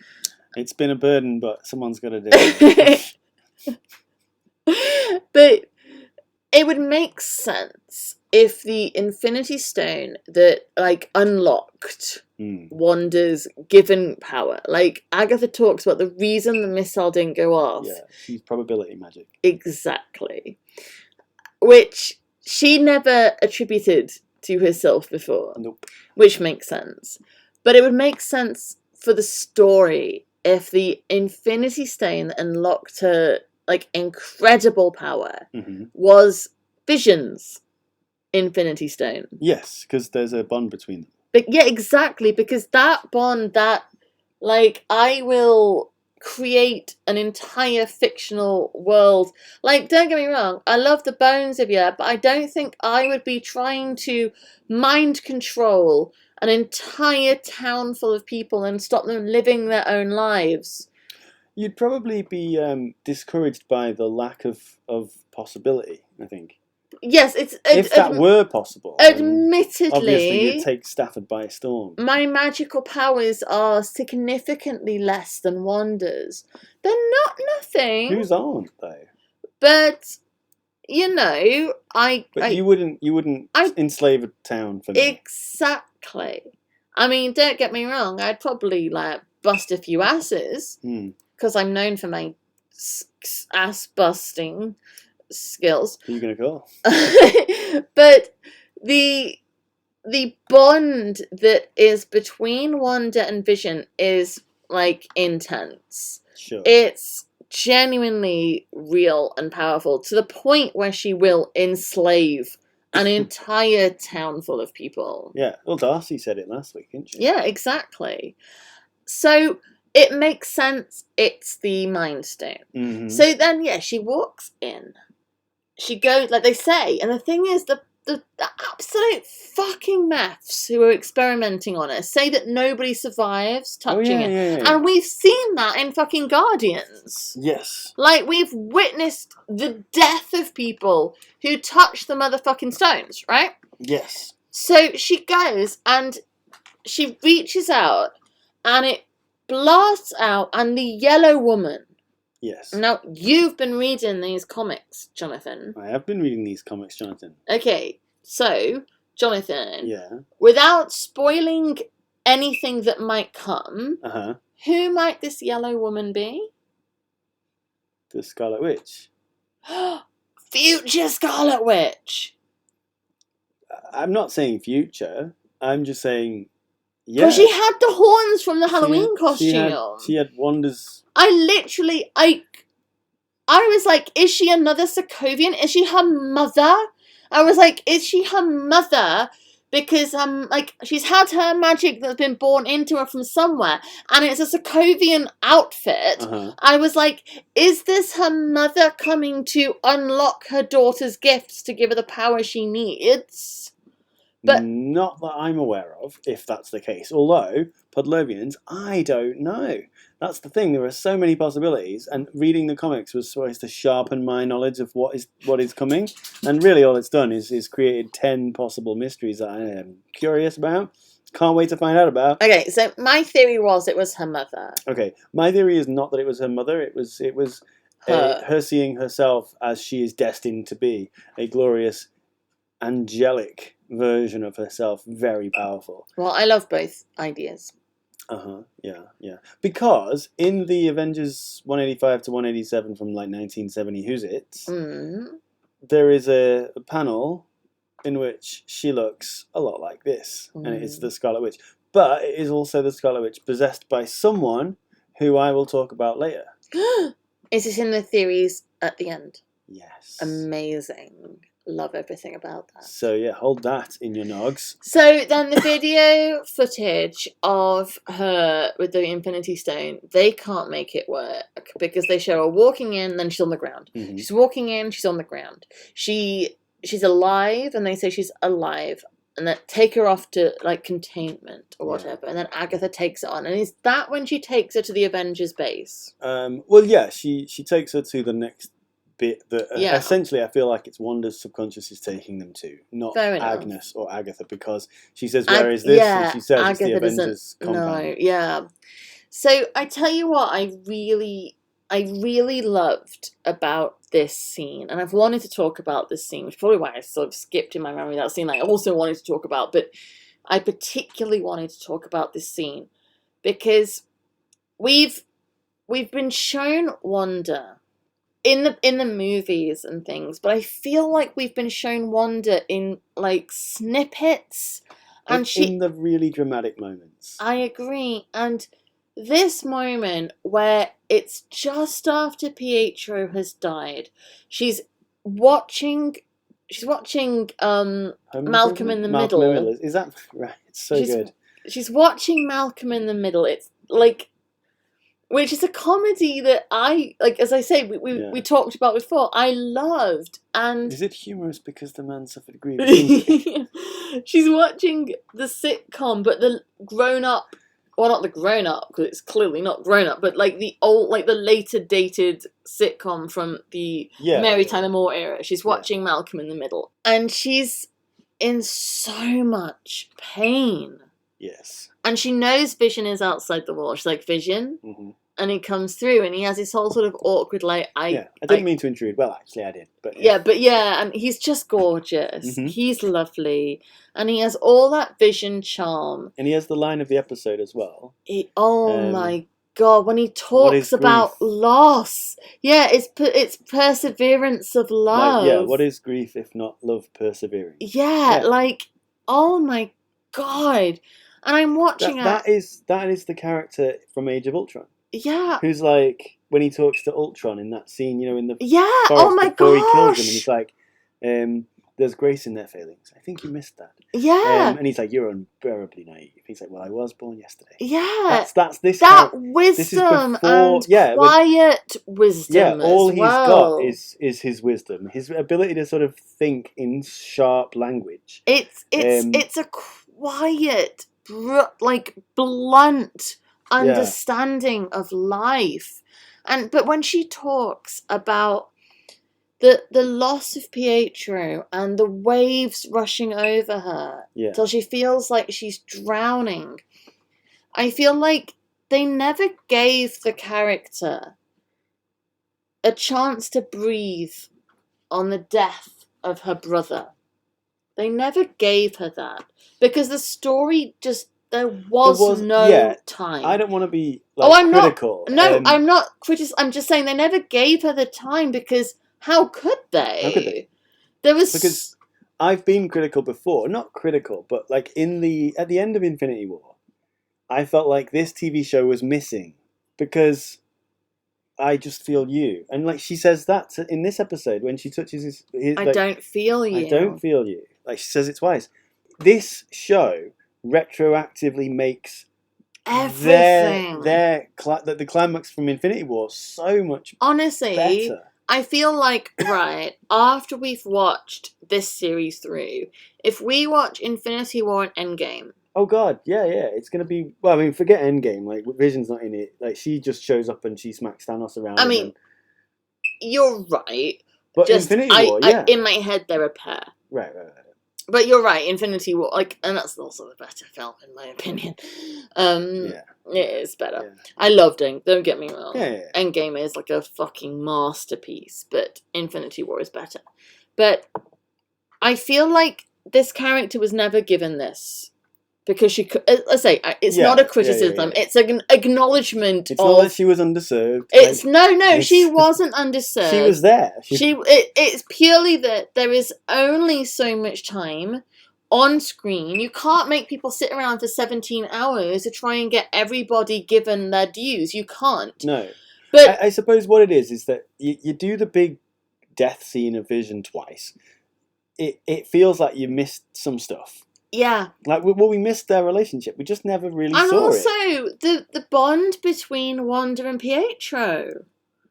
It's been a burden, but someone's got to do it. But it would make sense if the Infinity Stone that, like, unlocked Wanda's given power. Like, Agatha talks about the reason the missile didn't go off. Yeah, she's probability magic. Exactly. Which she never attributed to herself before. Nope. Which makes sense. But it would make sense for the story if the Infinity Stone that unlocked her, like, incredible power was Vision's Infinity Stone. Yes, because there's a bond between them. But yeah, exactly, because that bond, that, like, I will create an entire fictional world. Like, don't get me wrong, I love the bones of you, but I don't think I would be trying to mind control an entire town full of people and stop them living their own lives. You'd probably be discouraged by the lack of possibility, I think. Yes, if that were possible. Admittedly, obviously you'd take Stafford by storm. My magical powers are significantly less than Wanda's. They're not nothing. Whose aren't though? But you know, you wouldn't enslave a town for me. Exactly. I mean, don't get me wrong. I'd probably like bust a few asses because I'm known for my ass busting skills. Who are you gonna call? But the bond that is between Wanda and Vision is like intense. Sure. It's genuinely real and powerful to the point where she will enslave an entire town full of people. Yeah. Well, Darcy said it last week, didn't she? Yeah, exactly. So it makes sense. It's the Mind Stone. So then, yeah, she walks in. She goes, like they say, and the thing is, the absolute fucking maths who are experimenting on her say that nobody survives touching it. Yeah. And we've seen that in fucking Guardians. Yes. Like, we've witnessed the death of people who touch the motherfucking stones, right? Yes. So she goes and she reaches out and it blasts out, and the yellow woman. Yes. Now, you've been reading these comics, Jonathan. I have been reading these comics, Jonathan. Okay, so, Jonathan. Yeah. Without spoiling anything that might come, who might this yellow woman be? The Scarlet Witch. Future Scarlet Witch! I'm not saying future. I'm just saying, yeah. Because she had the horns from the Halloween costume. She had Wanda's... I was like, is she another Sokovian? Is she her mother? I was like, is she her mother? Because, like, she's had her magic that's been born into her from somewhere, and it's a Sokovian outfit. I was like, is this her mother coming to unlock her daughter's gifts to give her the power she needs? But not that I'm aware of, if that's the case. Although, Podlovians, I don't know. That's the thing. There are so many possibilities, and reading the comics was supposed to sharpen my knowledge of what is coming. And really, all it's done is created 10 possible mysteries that I am curious about. Can't wait to find out about. Okay, so my theory was it was her mother. Okay, my theory is not that it was her mother. It was her seeing herself as she is destined to be, a glorious, angelic version of herself, very powerful. Well, I love both ideas. Yeah. Because in the Avengers 185 to 187 from like 1970, Who's It? There is a panel in which she looks a lot like this, and it is the Scarlet Witch. But it is also the Scarlet Witch possessed by someone who I will talk about later. Is this in the theories at the end? Yes. Amazing. Love everything about that. So yeah, hold that in your nogs. So then the video footage of her with the Infinity Stone, they can't make it work because they show her walking in, then she's on the ground. Mm-hmm. She's walking in, she's on the ground. She's alive, and they say she's alive, and then take her off to like containment or whatever, and then Agatha takes it on. And is that when she takes her to the Avengers base? Well, yeah, she takes her to the next bit that essentially I feel like it's Wanda's subconscious is taking them to, not Agnes or Agatha, because she says, "Where is this?" Yeah, and she says Agatha it's the Avengers compound. No, yeah. So I tell you what, I really loved about this scene, and I've wanted to talk about this scene, which is probably why I sort of skipped in my memory that scene I also wanted to talk about, but I particularly wanted to talk about this scene because we've been shown Wanda in the movies and things, but I feel like we've been shown Wanda in like snippets, and in the really dramatic moments. I agree, and this moment where it's just after Pietro has died, she's watching Malcolm in the Middle. Is that right? It's so good. She's watching Malcolm in the Middle. It's like, which is a comedy that I like. As I say, we talked about before. I loved, and is it humorous because the man suffered grievous injury? She's watching the sitcom, but the grown up. Well, not the grown up because it's clearly not grown up, but like the old, like the later dated sitcom from the Mary Tyler Moore era. She's watching Malcolm in the Middle, and she's in so much pain. Yes. And she knows Vision is outside the wall. She's like, Vision? Mm-hmm. And he comes through, and he has this whole sort of awkward, like, I didn't mean to intrude. Well, actually, I did. But and he's just gorgeous. Mm-hmm. He's lovely. And he has all that Vision charm. And he has the line of the episode as well. My God, when he talks about loss. Yeah, it's perseverance of love. Like, what is grief if not love persevering? Yeah, like, oh my God. And I'm watching that is the character from Age of Ultron. Yeah. Who's like, when he talks to Ultron in that scene, in the forest oh my before he kills him, and he's like, there's grace in their failings. I think you missed that. Yeah. And he's like, you're unbearably naive. He's like, well, I was born yesterday. Yeah. That's this. That wisdom and quiet wisdom. Yeah, all he's got is his wisdom, his ability to sort of think in sharp language. It's a quiet, blunt understanding of life, but when she talks about the loss of Pietro and the waves rushing over her till she feels like she's drowning, I feel like they never gave the character a chance to breathe on the death of her brother. They never gave her that because the story just. There was no time. I don't want to be critical. I'm not critical. I'm just saying they never gave her the time because how could they? How could they? Because I've been critical before. Not critical, but like at the end of Infinity War, I felt like this TV show was missing because I just feel you. And like she says that in this episode when she touches his I don't feel you. I don't feel you. Like she says it twice. This show retroactively makes everything the climax from Infinity War so much better. I feel like after we've watched this series through, if we watch Infinity War and Endgame, oh God, yeah, it's gonna be. Well, I mean, forget Endgame. Like Vision's not in it. Like she just shows up and she smacks Thanos around. I mean, you're right. But Infinity War, in my head they're a pair. Right. But you're right, Infinity War, like, and that's also the better film in my opinion. Yeah. It is better. Yeah. I loved it. Don't get me wrong. Yeah. Endgame is like a fucking masterpiece, but Infinity War is better. But I feel like this character was never given this because she could. Let's say it's not a criticism. It's an acknowledgement. It's not that she was underserved. It's no. She wasn't underserved. She was there. It's purely that there is only so much time on screen. You can't make people sit around for 17 hours to try and get everybody given their dues. You can't. No. But I suppose what it is that you do the big death scene of Vision twice. It feels like you missed some stuff. Yeah. Like, we missed their relationship. We just never really saw it. And also, the bond between Wanda and Pietro.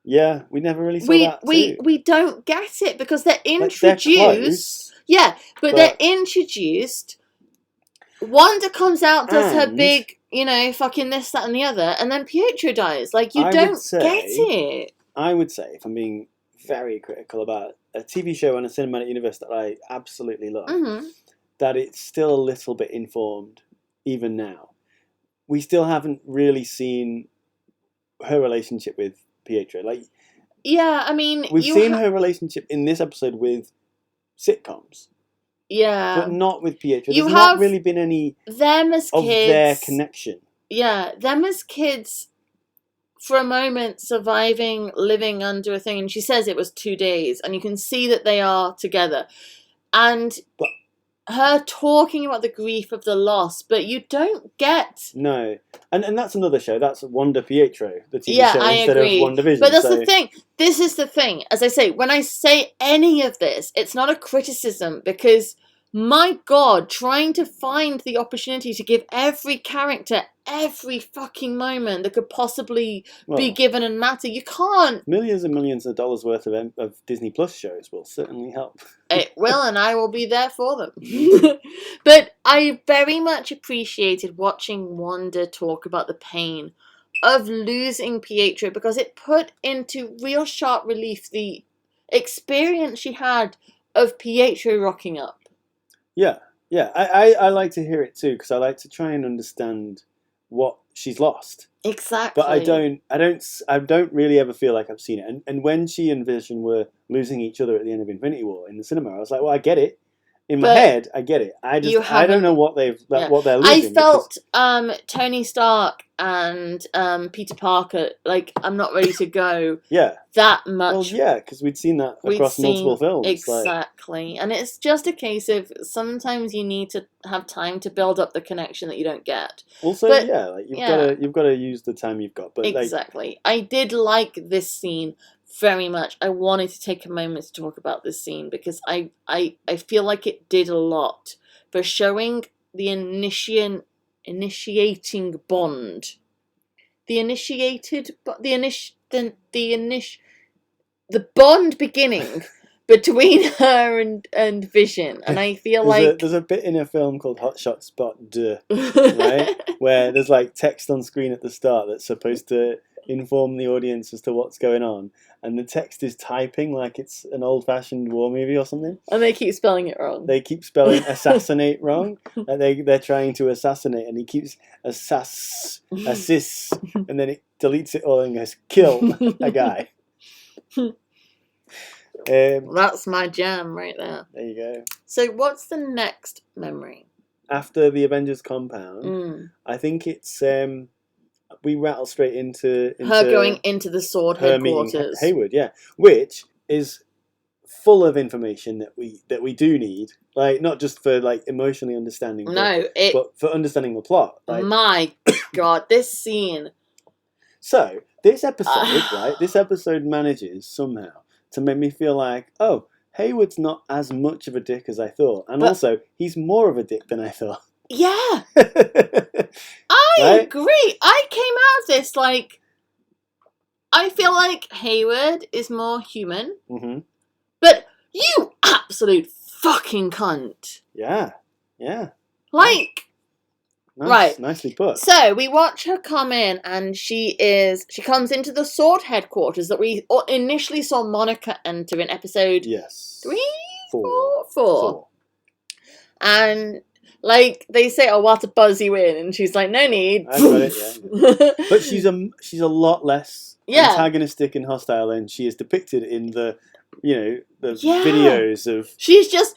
Yeah, we never really saw that too. We don't get it because they're introduced. Like, they're close, yeah, but they're introduced. Wanda comes out, does her big, fucking this, that, and the other, and then Pietro dies. Like, you don't get it. I would say, if I'm being very critical about a TV show and a cinematic universe that I absolutely love, that it's still a little bit informed, even now. We still haven't really seen her relationship with Pietro. Like, yeah, I mean, we've seen her relationship in this episode with sitcoms. Yeah. But not with Pietro. There's not really been any them as of kids, their connection. Yeah, them as kids, for a moment, surviving, living under a thing. And she says it was 2 days. And you can see that they are together. And her talking about the grief of the loss, but you don't get... No. And that's another show. That's Wanda Pietro, the TV show, I instead agree. of WandaVision. But that's the thing. This is the thing. As I say, when I say any of this, it's not a criticism because, my God, trying to find the opportunity to give every character every fucking moment that could possibly be given and matter, you can't. Millions and millions of dollars worth of Disney Plus shows will certainly help. It will, and I will be there for them. But I very much appreciated watching Wanda talk about the pain of losing Pietro because it put into real sharp relief the experience she had of Pietro rocking up. Yeah. I like to hear it too because I like to try and understand what she's lost. Exactly. But I don't really ever feel like I've seen it. And when she and Vision were losing each other at the end of Infinity War in the cinema, I was like, well, I get it. In my head, I get it. I don't know what they're losing. I felt Tony Stark and Peter Parker, like, I'm not ready to go that much. Well, yeah, because we'd seen that across multiple films. Exactly. And it's just a case of sometimes you need to have time to build up the connection that you don't get. Also, you've got to use the time you've got. But exactly. I did like this scene very much. I wanted to take a moment to talk about this scene because I feel like it did a lot for showing the initiating bond. The bond beginning between her and Vision. And I feel there's a bit in a film called Hot Shot Spot 2, right? Where there's like text on screen at the start that's supposed to inform the audience as to what's going on, and the text is typing like it's an old-fashioned war movie or something. And they keep spelling it wrong. They keep spelling assassinate wrong. They're trying to assassinate, and he keeps assist, and then it deletes it all and goes kill a guy. That's my jam right there. There you go. So what's the next memory? After the Avengers compound, I think it's we rattle straight into her going into the Sword headquarters. Hayward, yeah, which is full of information that we do need, like not just for like emotionally understanding, but for understanding the plot. Like, my God, this scene. So this episode, right? This episode manages somehow to make me feel like, oh, Hayward's not as much of a dick as I thought, and also he's more of a dick than I thought. Yeah. I agree. I came out of this like, I feel like Hayward is more human. Mm-hmm. But you absolute fucking cunt. Yeah. Like, right. Nicely put. So we watch her come in, and she comes into the Sword headquarters that we initially saw Monica enter in episode 3, 4. And like they say, "Oh, what a buzz you in," and she's like, "No need." I've got it, yeah. But she's a lot less antagonistic and hostile than she is depicted in the videos of. She's just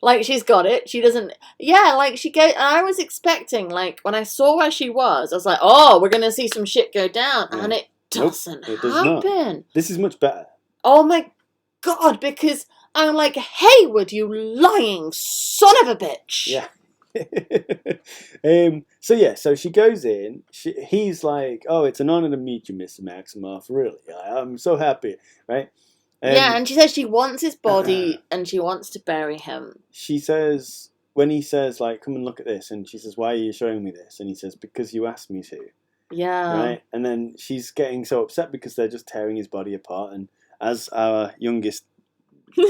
like she's got it. She doesn't. Yeah, like she go. I was expecting like when I saw where she was, I was like, "Oh, we're gonna see some shit go down," and it doesn't it does not. happen. This is much better. Oh my god! Because I'm like, Hayward, you lying son of a bitch. Yeah. So she goes in. He's like, "Oh, it's an honor to meet you, Mr. Maximoff. Really, I'm so happy." Right? Yeah, and she says she wants his body and she wants to bury him. She says when he says like, "Come and look at this," and she says, "Why are you showing me this?" And he says, "Because you asked me to." Yeah. Right? And then she's getting so upset because they're just tearing his body apart. And as our youngest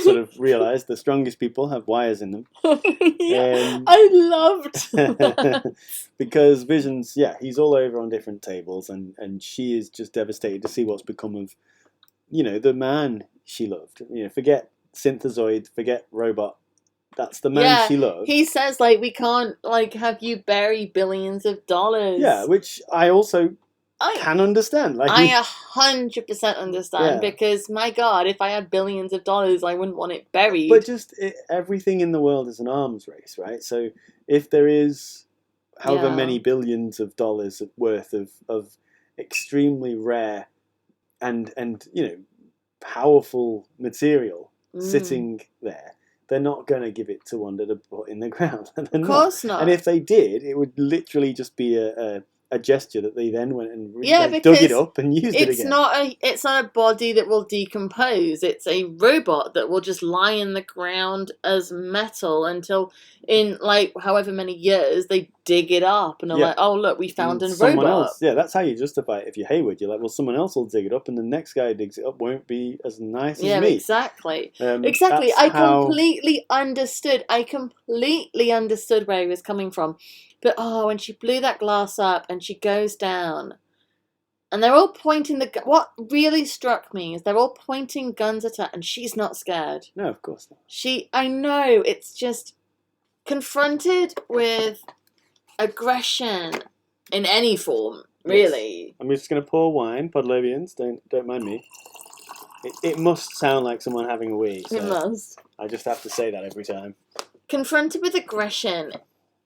sort of realised, the strongest people have wires in them. I loved that. Because Vision's, he's all over on different tables, and she is just devastated to see what's become of, the man she loved. Forget synthezoid, forget robot. That's the man she loved. He says, like, we can't, like, have you bury billions of dollars. Yeah, which I also can understand. Like, I 100% understand, because, my God, if I had billions of dollars, I wouldn't want it buried. But just everything in the world is an arms race, right? So if there is however many billions of dollars worth of extremely rare and powerful material sitting there, they're not going to give it to Wanda to put in the ground. Of course not. And if they did, it would literally just be a gesture that they then went and dug it up and used it again. It's not a body that will decompose. It's a robot that will just lie in the ground as metal until in like however many years they dig it up and are like, oh look, we found a robot. Else, that's how you justify it. If you're Hayward, you're like, well, someone else will dig it up, and the next guy who digs it up won't be as nice as me. Yeah, exactly. Exactly. Completely understood. I completely understood where he was coming from. But when she blew that glass up and she goes down, and they're all pointing what really struck me is they're all pointing guns at her, and she's not scared. No, of course not. I know, it's just confronted with aggression in any form, really. Yes. I'm just going to pour wine, Podlovians. Don't mind me. It must sound like someone having a wee. So it must. I just have to say that every time. Confronted with aggression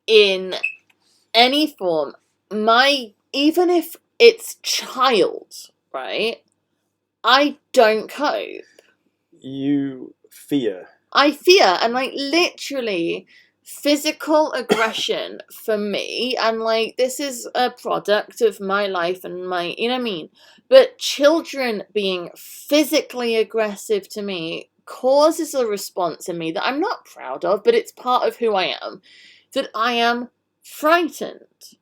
in any form, even if it's child, right? I don't cope. You fear. I fear, and like literally physical aggression for me, and like this is a product of my life and my, you know what I mean? But children being physically aggressive to me causes a response in me that I'm not proud of, but it's part of who I am. That I am frightened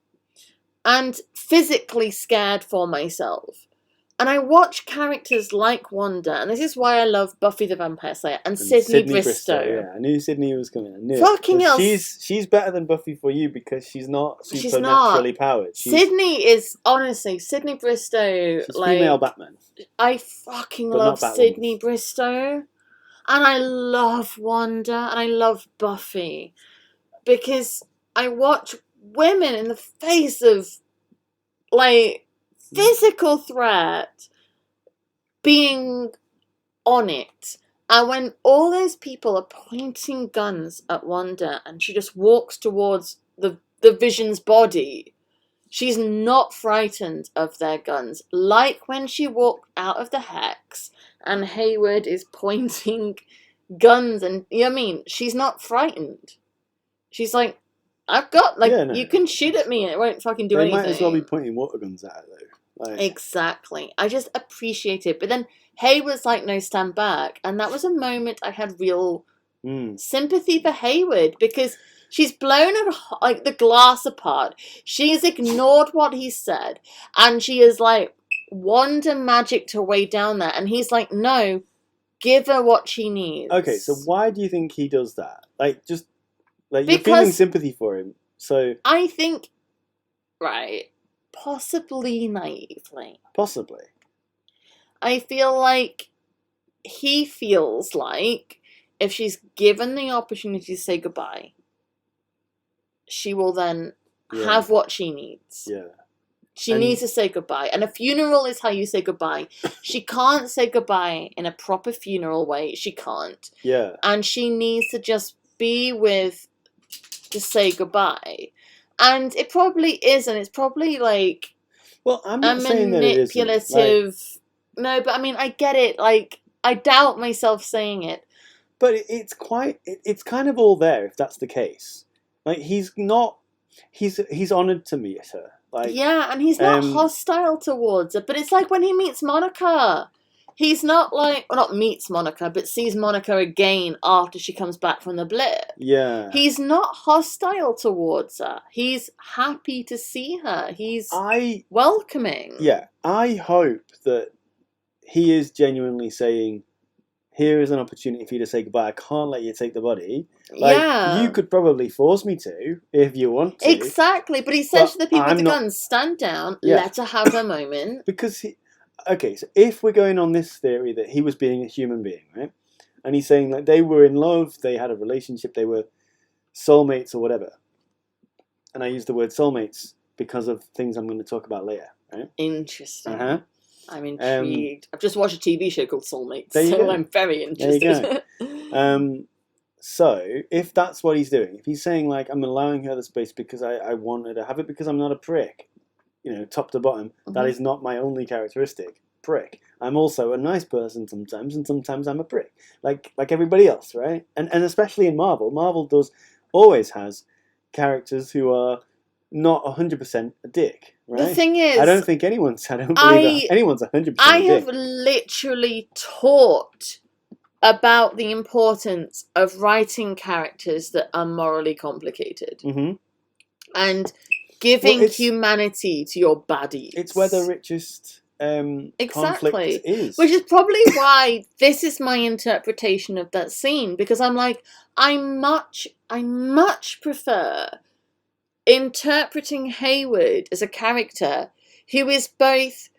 and physically scared for myself. And I watch characters like Wanda, and this is why I love Buffy the Vampire Slayer and Sydney Bristow. Yeah, I knew Sydney was coming. I knew Fucking hell. She's better than Buffy for you because she's not supernaturally powered. Sydney is, honestly, Sydney Bristow. She's like, female Batman. I fucking love Sydney Bristow. And I love Wanda, and I love Buffy. Because I watch women in the face of, like, physical threat being on it. And when all those people are pointing guns at Wanda and she just walks towards the Vision's body, she's not frightened of their guns. Like when she walked out of the Hex and Hayward is pointing guns and, you know what I mean? She's not frightened. She's like, I've got, you can shoot at me and it won't fucking do anything. They might as well be pointing water guns at her, though. Exactly. I just appreciate it. But then Hayward's like, no, stand back. And that was a moment I had real sympathy for Hayward, because she's blown like the glass apart. She's ignored what he said. And she is like, Wanda magicked her way down there. And he's like, no, give her what she needs. Okay, so why do you think he does that? You're feeling sympathy for him. So I think, right, possibly naively. Possibly. I feel like he feels like if she's given the opportunity to say goodbye, she will then Yeah. have what she needs. Yeah. She And- needs to say goodbye. And a funeral is how you say goodbye. She can't say goodbye in a proper funeral way. She can't. Yeah. And she needs to just be with to say goodbye. And it probably isn't. It's probably like Well, I'm a not saying that it isn't. manipulative. No, but I mean, I get it. Like, I doubt myself saying it. But it's quite. It's kind of all there if that's the case. Like he's not. He's honoured to meet her. Like Yeah, and he's not um, hostile towards her. But it's like when he meets Monica. He's not like, well, not meets Monica, but sees Monica again after she comes back from the blip. Yeah. He's not hostile towards her. He's happy to see her. He's welcoming. Yeah. I hope that he is genuinely saying, here is an opportunity for you to say goodbye. I can't let you take the body. Like, yeah. you could probably force me to if you want to. Exactly. But he says But to the people with I'm the not- guns, stand down, Yeah. let her have her moment. Because okay, so if we're going on this theory that he was being a human being, right? And he's saying like they were in love, they had a relationship, they were soulmates or whatever. And I use the word soulmates because of things I'm going to talk about later, right? Interesting. Uh-huh. I'm intrigued. I've just watched a TV show called Soulmates, There you so go. I'm very There you interested. So if that's what he's doing, if he's saying like I'm allowing her the space because I want her to have it because I'm not a prick, top to bottom, that Mhm. is not my only characteristic. Prick. I'm also a nice person sometimes, and sometimes I'm a prick, like everybody else, right? And especially in Marvel, always has characters who are not 100% a dick, right? The thing is, I don't think anyone's 100% I a dick. have literally taught about the importance of writing characters that are morally complicated Mm-hmm. and giving Well, it's- humanity to your baddies. It's where the richest Exactly. conflict is. Which is probably why this is my interpretation of that scene, because I'm like, I much prefer interpreting Hayward as a character who is both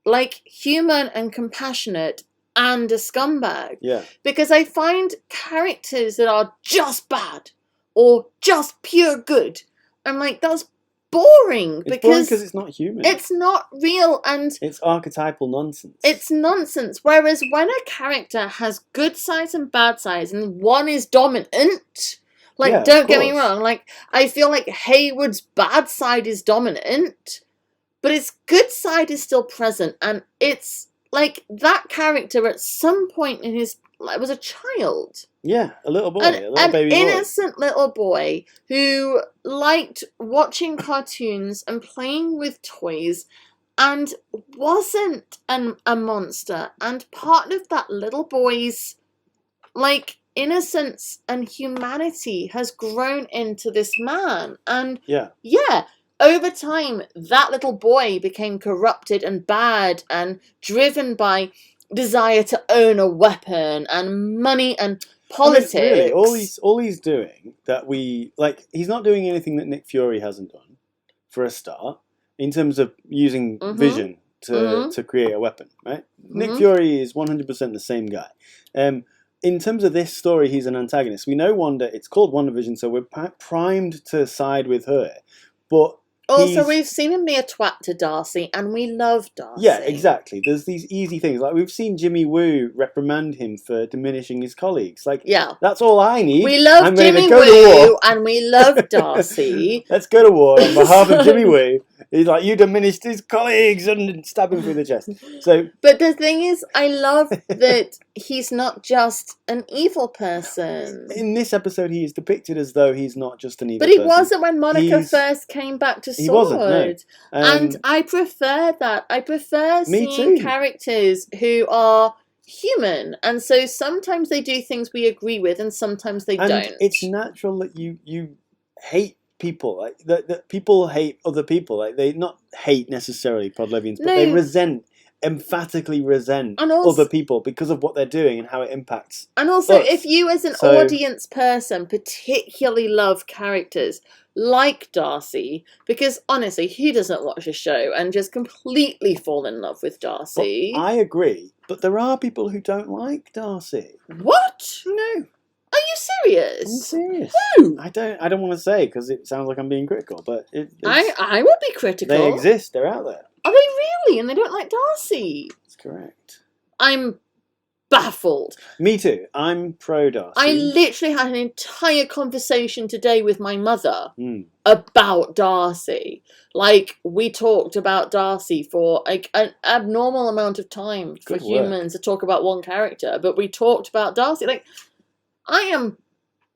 like human and compassionate and a scumbag. Yeah. Because I find characters that are just bad or just pure good, I'm like, that's boring It's boring because because it's not human. it's not real and It's archetypal nonsense. it's nonsense. Whereas when a character has good sides and bad sides and one is dominant, like, Yeah, of don't get me course. wrong, like, I feel like Hayward's bad side is dominant, but his good side is still present. And it's like that character at some point in his life was a child. Yeah, a little boy, a little An baby boy. innocent little boy who liked watching cartoons and playing with toys and wasn't a monster. And part of that little boy's like innocence and humanity has grown into this man. And Yeah. over time that little boy became corrupted and bad and driven by desire to own a weapon and money and politics. I mean, really, all he's doing that he's not doing anything that Nick Fury hasn't done, for a start, in terms of using Mhm. vision to Mhm. create a weapon, right? Nick Mhm. Fury is 100% the same guy. In terms of this story, he's an antagonist. We know Wanda, it's called WandaVision, so we're primed to side with her. But Also, he's- we've seen him be a twat to Darcy, and we love Darcy. Yeah, exactly. There's these easy things. Like, we've seen Jimmy Woo reprimand him for diminishing his colleagues. Like, Yeah. that's all I need. We love I'm ready to Jimmy go to Woo, war. and we love Darcy. Let's go to war on behalf of Jimmy Woo. He's like, you diminished his colleagues, and stab him through the chest. So, But the thing is, I love that he's not just an evil person. in this episode, he is depicted as though he's not just an evil But he person. wasn't when Monica He's- first came back to Sword. He wasn't, no. And I prefer that. I prefer Me seeing too. characters who are human. And so sometimes they do things we agree with and sometimes they and don't. it's natural that you hate people, like that people hate other people. Like, they not hate necessarily Podlevians, but they No. emphatically resent And also- other people because of what they're doing and how it impacts. And also, us. if you as an So- audience person particularly love characters like Darcy, because honestly, who doesn't watch a show and just completely fall in love with But Darcy? I agree, but there are people who don't like Darcy. What? No, Are you serious? I'm serious. Who? I don't want to say because it sounds like I'm being critical, but I would be critical. they exist. They're out there. Are they really? And they don't like Darcy? That's correct. I'm baffled. Me too. I'm pro Darcy. I literally had an entire conversation today with my mother Mm. about Darcy. Like, we talked about Darcy for like an abnormal amount of time for Good work. humans to talk about one character, but we talked about Darcy. Like, I am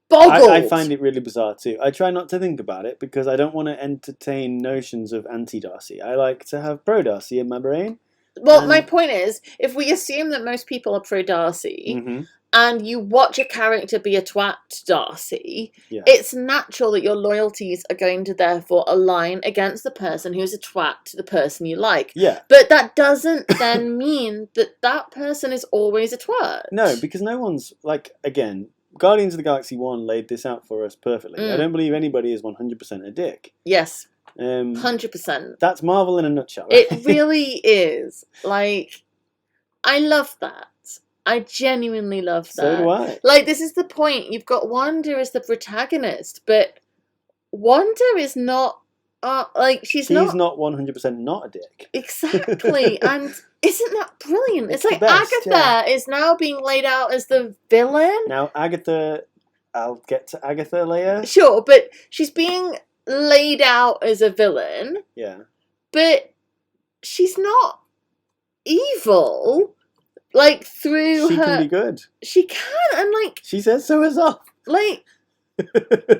boggled. I find it really bizarre too. I try not to think about it because I don't want to entertain notions of anti-Darcy. I like to have pro-Darcy in my brain. Well, my point is, if we assume that most people are pro-Darcy, Mm-hmm. and you watch a character be a twat to Darcy, Yeah. it's natural that your loyalties are going to therefore align against the person who's a twat to the person you like. Yeah. But that doesn't then mean that that person is always a twat. No, because no one's, like, again, Guardians of the Galaxy 1 laid this out for us perfectly. I don't believe anybody is 100% a dick. Yes, 100%. 100%. That's Marvel in a nutshell, right? It really is. Like, I love that. I genuinely love that. So do I. Like, this is the point. You've got Wanda as the protagonist, but Wanda is not, she's not 100% not a dick. Exactly. And isn't that brilliant? It's It's like the best, Agatha is now being laid out as the villain. Now, Agatha, I'll get to Agatha later. Sure, but she's being laid out as a villain, Yeah. but she's not evil. Like, through She her... can be good. She can, and She says so herself.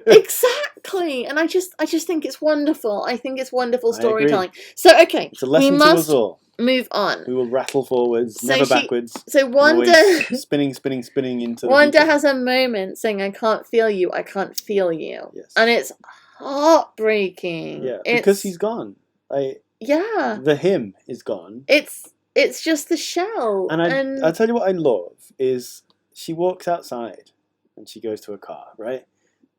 Exactly. And I just think it's wonderful. I think it's wonderful I storytelling. agree. So, okay, It's a lesson we to must us all. move on. We will rattle forwards, So never she- backwards. So Wanda... Always spinning into the Wanda future. has a moment saying, I can't feel you, I can't feel you. Yes. And it's heartbreaking. Yeah, It's, because he's gone. Yeah. The him is gone. It's just the shell. And I'll tell you what I love is she walks outside and she goes to a car, right?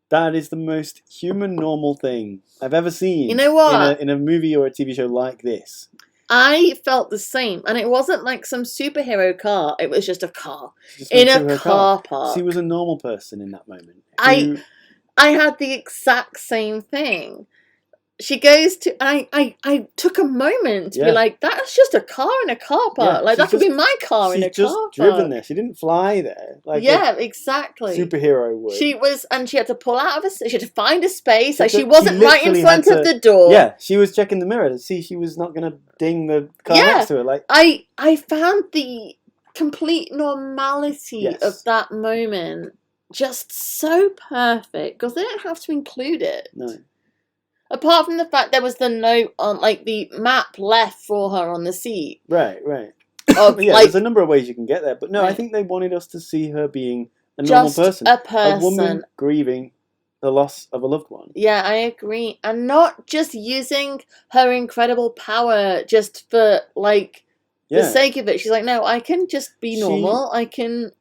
That is the most human, normal thing I've ever seen. You know what? In a movie or a TV show like this. I felt the same. And it wasn't like some superhero car. It was just a car. She just In went a to her car park. She was a normal person in that moment. I had the exact same thing. She goes to... I took a moment to be Yeah. like, that's just a car in a car park. Yeah, Like, that she's could be my car in a She's just car park. driven there. She didn't fly there. Like Yeah, a exactly. superhero would. She was, and she had to pull out of she had to find a space. Like, She she wasn't right in literally front had of to- the door. Yeah, she was checking the mirror to see she was not going to ding the car Yeah. next to her. Like, I found the complete normality Yes. of that moment just so perfect because they don't have to include it. no. Apart from the fact there was the note on, like, the map left for her on the seat. Right. Of, Yeah, like, there's a number of ways you can get there. But no, I Right. think they wanted us to see her being a normal just person. a person. A woman grieving the loss of a loved one. Yeah, I agree. And not just using her incredible power just for, like, the Yeah. sake of it. She's like, no, I can just be She- normal. I can...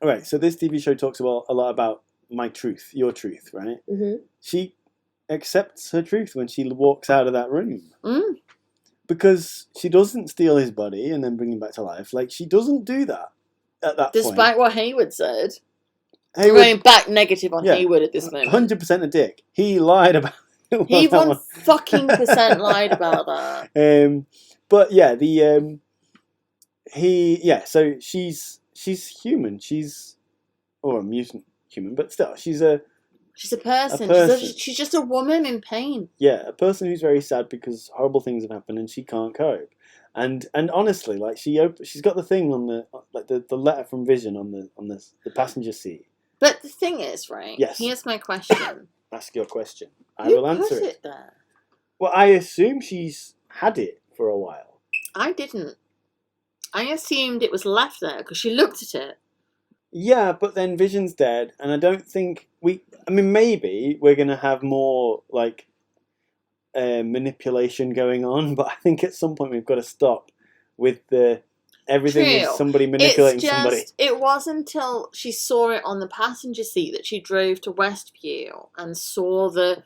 All right, so this TV show talks a lot about my truth, your truth, right? Mm-hmm. She accepts her truth when she walks out of that room. Mm. Because she doesn't steal his body and then bring him back to life. Like, she doesn't do that at that point. Despite what Hayward said. I'm Hayward, going back negative on Yeah. Hayward at this moment. 100% a dick. He lied about it. He that one. 1% lied about that. But yeah, so she's human. Or a mutant human, but still, she's a She's a person. person. She's just a woman in pain. person who's very sad because horrible things have happened and she can't cope. And honestly, like she's got the thing on the letter from Vision on the passenger seat. But the thing is, right? Yes. Here's my question. Ask your question. I Who will answer put it. it there? Well, I assume she's had it for a while. I didn't. I assumed it was left there because she looked at it. Yeah, but then Vision's dead, and I don't think maybe we're going to have more, like, manipulation going on, but I think at some point we've got to stop with everything is True. somebody manipulating somebody. It wasn't until she saw it on the passenger seat that she drove to Westview and saw the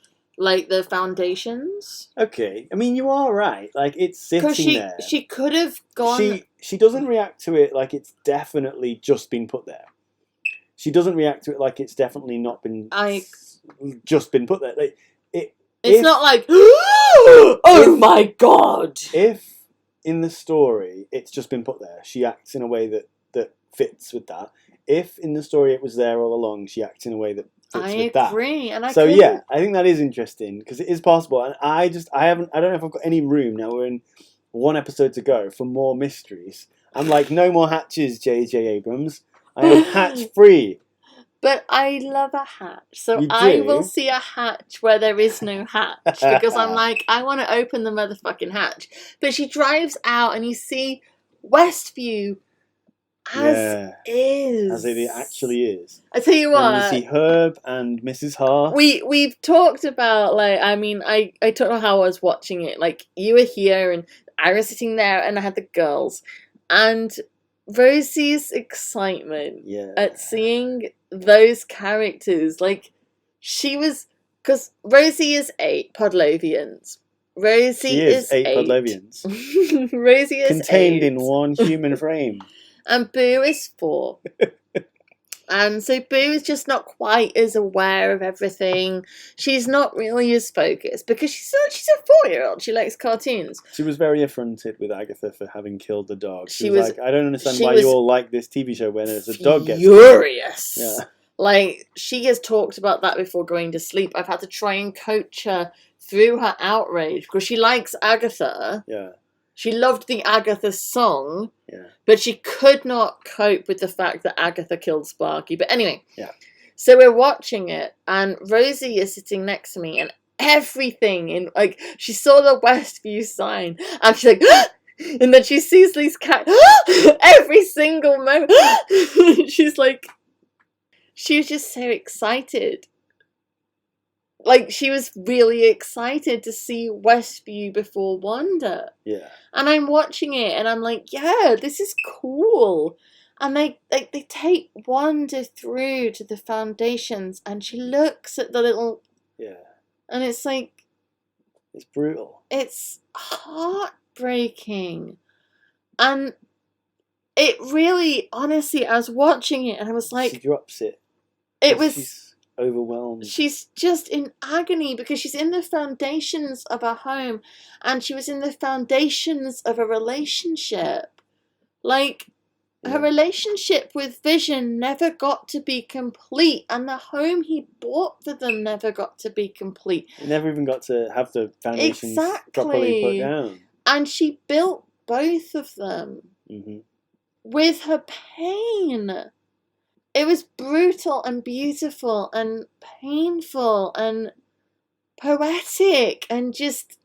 foundations. Okay, I mean, you are right. Like, it's sitting Because there. she could have gone... She doesn't react to it like it's definitely just been put there. she doesn't react to it like it's definitely not been just been put there. Like, it's not like, oh my god! If in the story it's just been put there, she acts in a way that fits with that. If in the story it was there all along, she acts in a way that fits with that. I agree, and I think that is interesting because it is possible, and I don't know if I've got any room now. We're in one episode to go for more mysteries. I'm like, no more hatches, J.J. Abrams. I am hatch free. But I love a hatch, so I will see a hatch where there is no hatch because I'm like, I want to open the motherfucking hatch. But she drives out, and you see Westview as is. As it actually is. I tell you what. And we see Herb and Mrs. Hart. We've talked about, like, I mean, I don't know how I was watching it. Like, you were here, and I was sitting there, and I had the girls. And Rosie's excitement at seeing those characters, like, she was, because Rosie is 8 Podlovians. Rosie is 8 Podlovians. Rosie is contained 8. in one human frame. And Boo is 4. And so Boo is just not quite as aware of everything. She's not really as focused because she's a 4-year-old. She likes cartoons. She was very affronted with Agatha for having killed the dog. She was like, I don't understand why you all like this TV show when there's a dog gets furious. Yeah. Like, she has talked about that before going to sleep. I've had to try and coach her through her outrage because she likes Agatha. Yeah. She loved the Agatha song, yeah, but she could not cope with the fact that Agatha killed Sparky. But anyway, yeah. So we're watching it, and Rosie is sitting next to me, and everything in, like, she saw the Westview sign, and she's like, and then she sees these cats every single moment. She's like, she was just so excited. Like, she was really excited to see Westview before Wanda. Yeah. And I'm watching it, and I'm like, yeah, this is cool. And they take Wanda through to the foundations, and she looks at the little... Yeah. And it's like... It's brutal. It's heartbreaking. And it really, honestly, I was watching it, and I was like... She drops it. It was... She's overwhelmed. She's just in agony because she's in the foundations of her home, and she was in the foundations of a relationship. Like, her relationship with Vision never got to be complete, and the home he bought for them never got to be complete. It never even got to have the foundations properly put down. And she built both of them with her pain. It was brutal and beautiful and painful and poetic, and just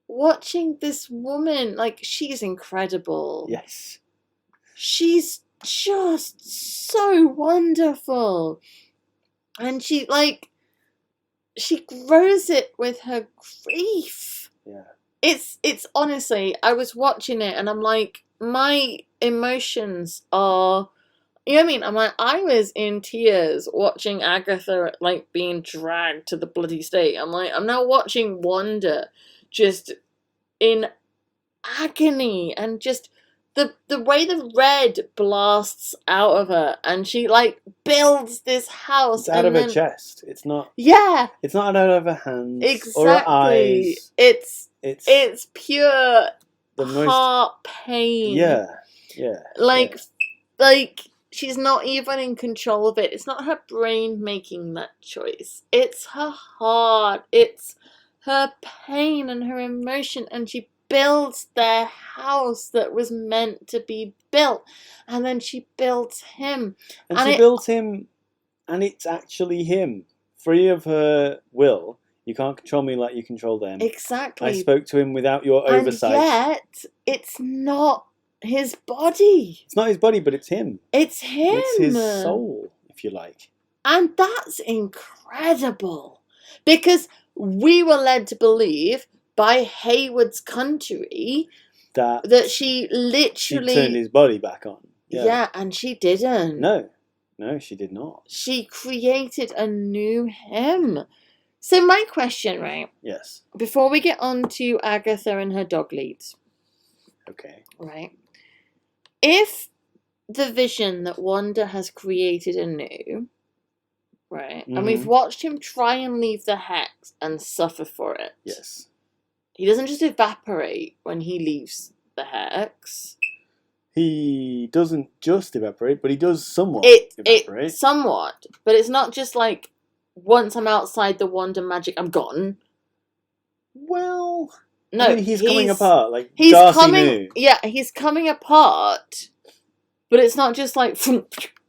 watching this woman, like, she's incredible. Yes. She's just so wonderful. And she grows it with her grief. Yeah. It's honestly, I was watching it and I'm like, my emotions are... You know what I mean? I'm like, I was in tears watching Agatha, like, being dragged to the bloody stake. I'm like, I'm now watching Wanda just in agony, and just the way the red blasts out of her, and she, like, builds this house. It's out of her chest. It's not... Yeah. It's not out of her hands. Exactly. Or her eyes. It's pure the heart pain. Yeah. Yeah. Like, she's not even in control of it. It's not her brain making that choice. It's her heart. It's her pain and her emotion. And she builds their house that was meant to be built. And then she builds him. And she built him, and it's actually him. Free of her will. You can't control me like you control them. Exactly. I spoke to him without your oversight. And yet, it's not his body. It's not his body, but it's him. It's him. It's his soul, if you like. And that's incredible. Because we were led to believe by Hayward's country that she literally... She turned his body back on. Yeah, and she didn't. No, she did not. She created a new him. So my question, right? Yes. Before we get on to Agatha and her dog leads. Okay. Right. If the Vision that Wanda has created anew, right? And we've Mhm. watched him try and leave the Hex and suffer for it. Yes. He doesn't just evaporate when he leaves the Hex. He doesn't just evaporate, but he does somewhat evaporate. It somewhat, but it's not just like, once I'm outside the Wanda magic, I'm gone. Well, No, I mean, he's coming apart. Like Darcy knew. Yeah, he's coming apart, but it's not just like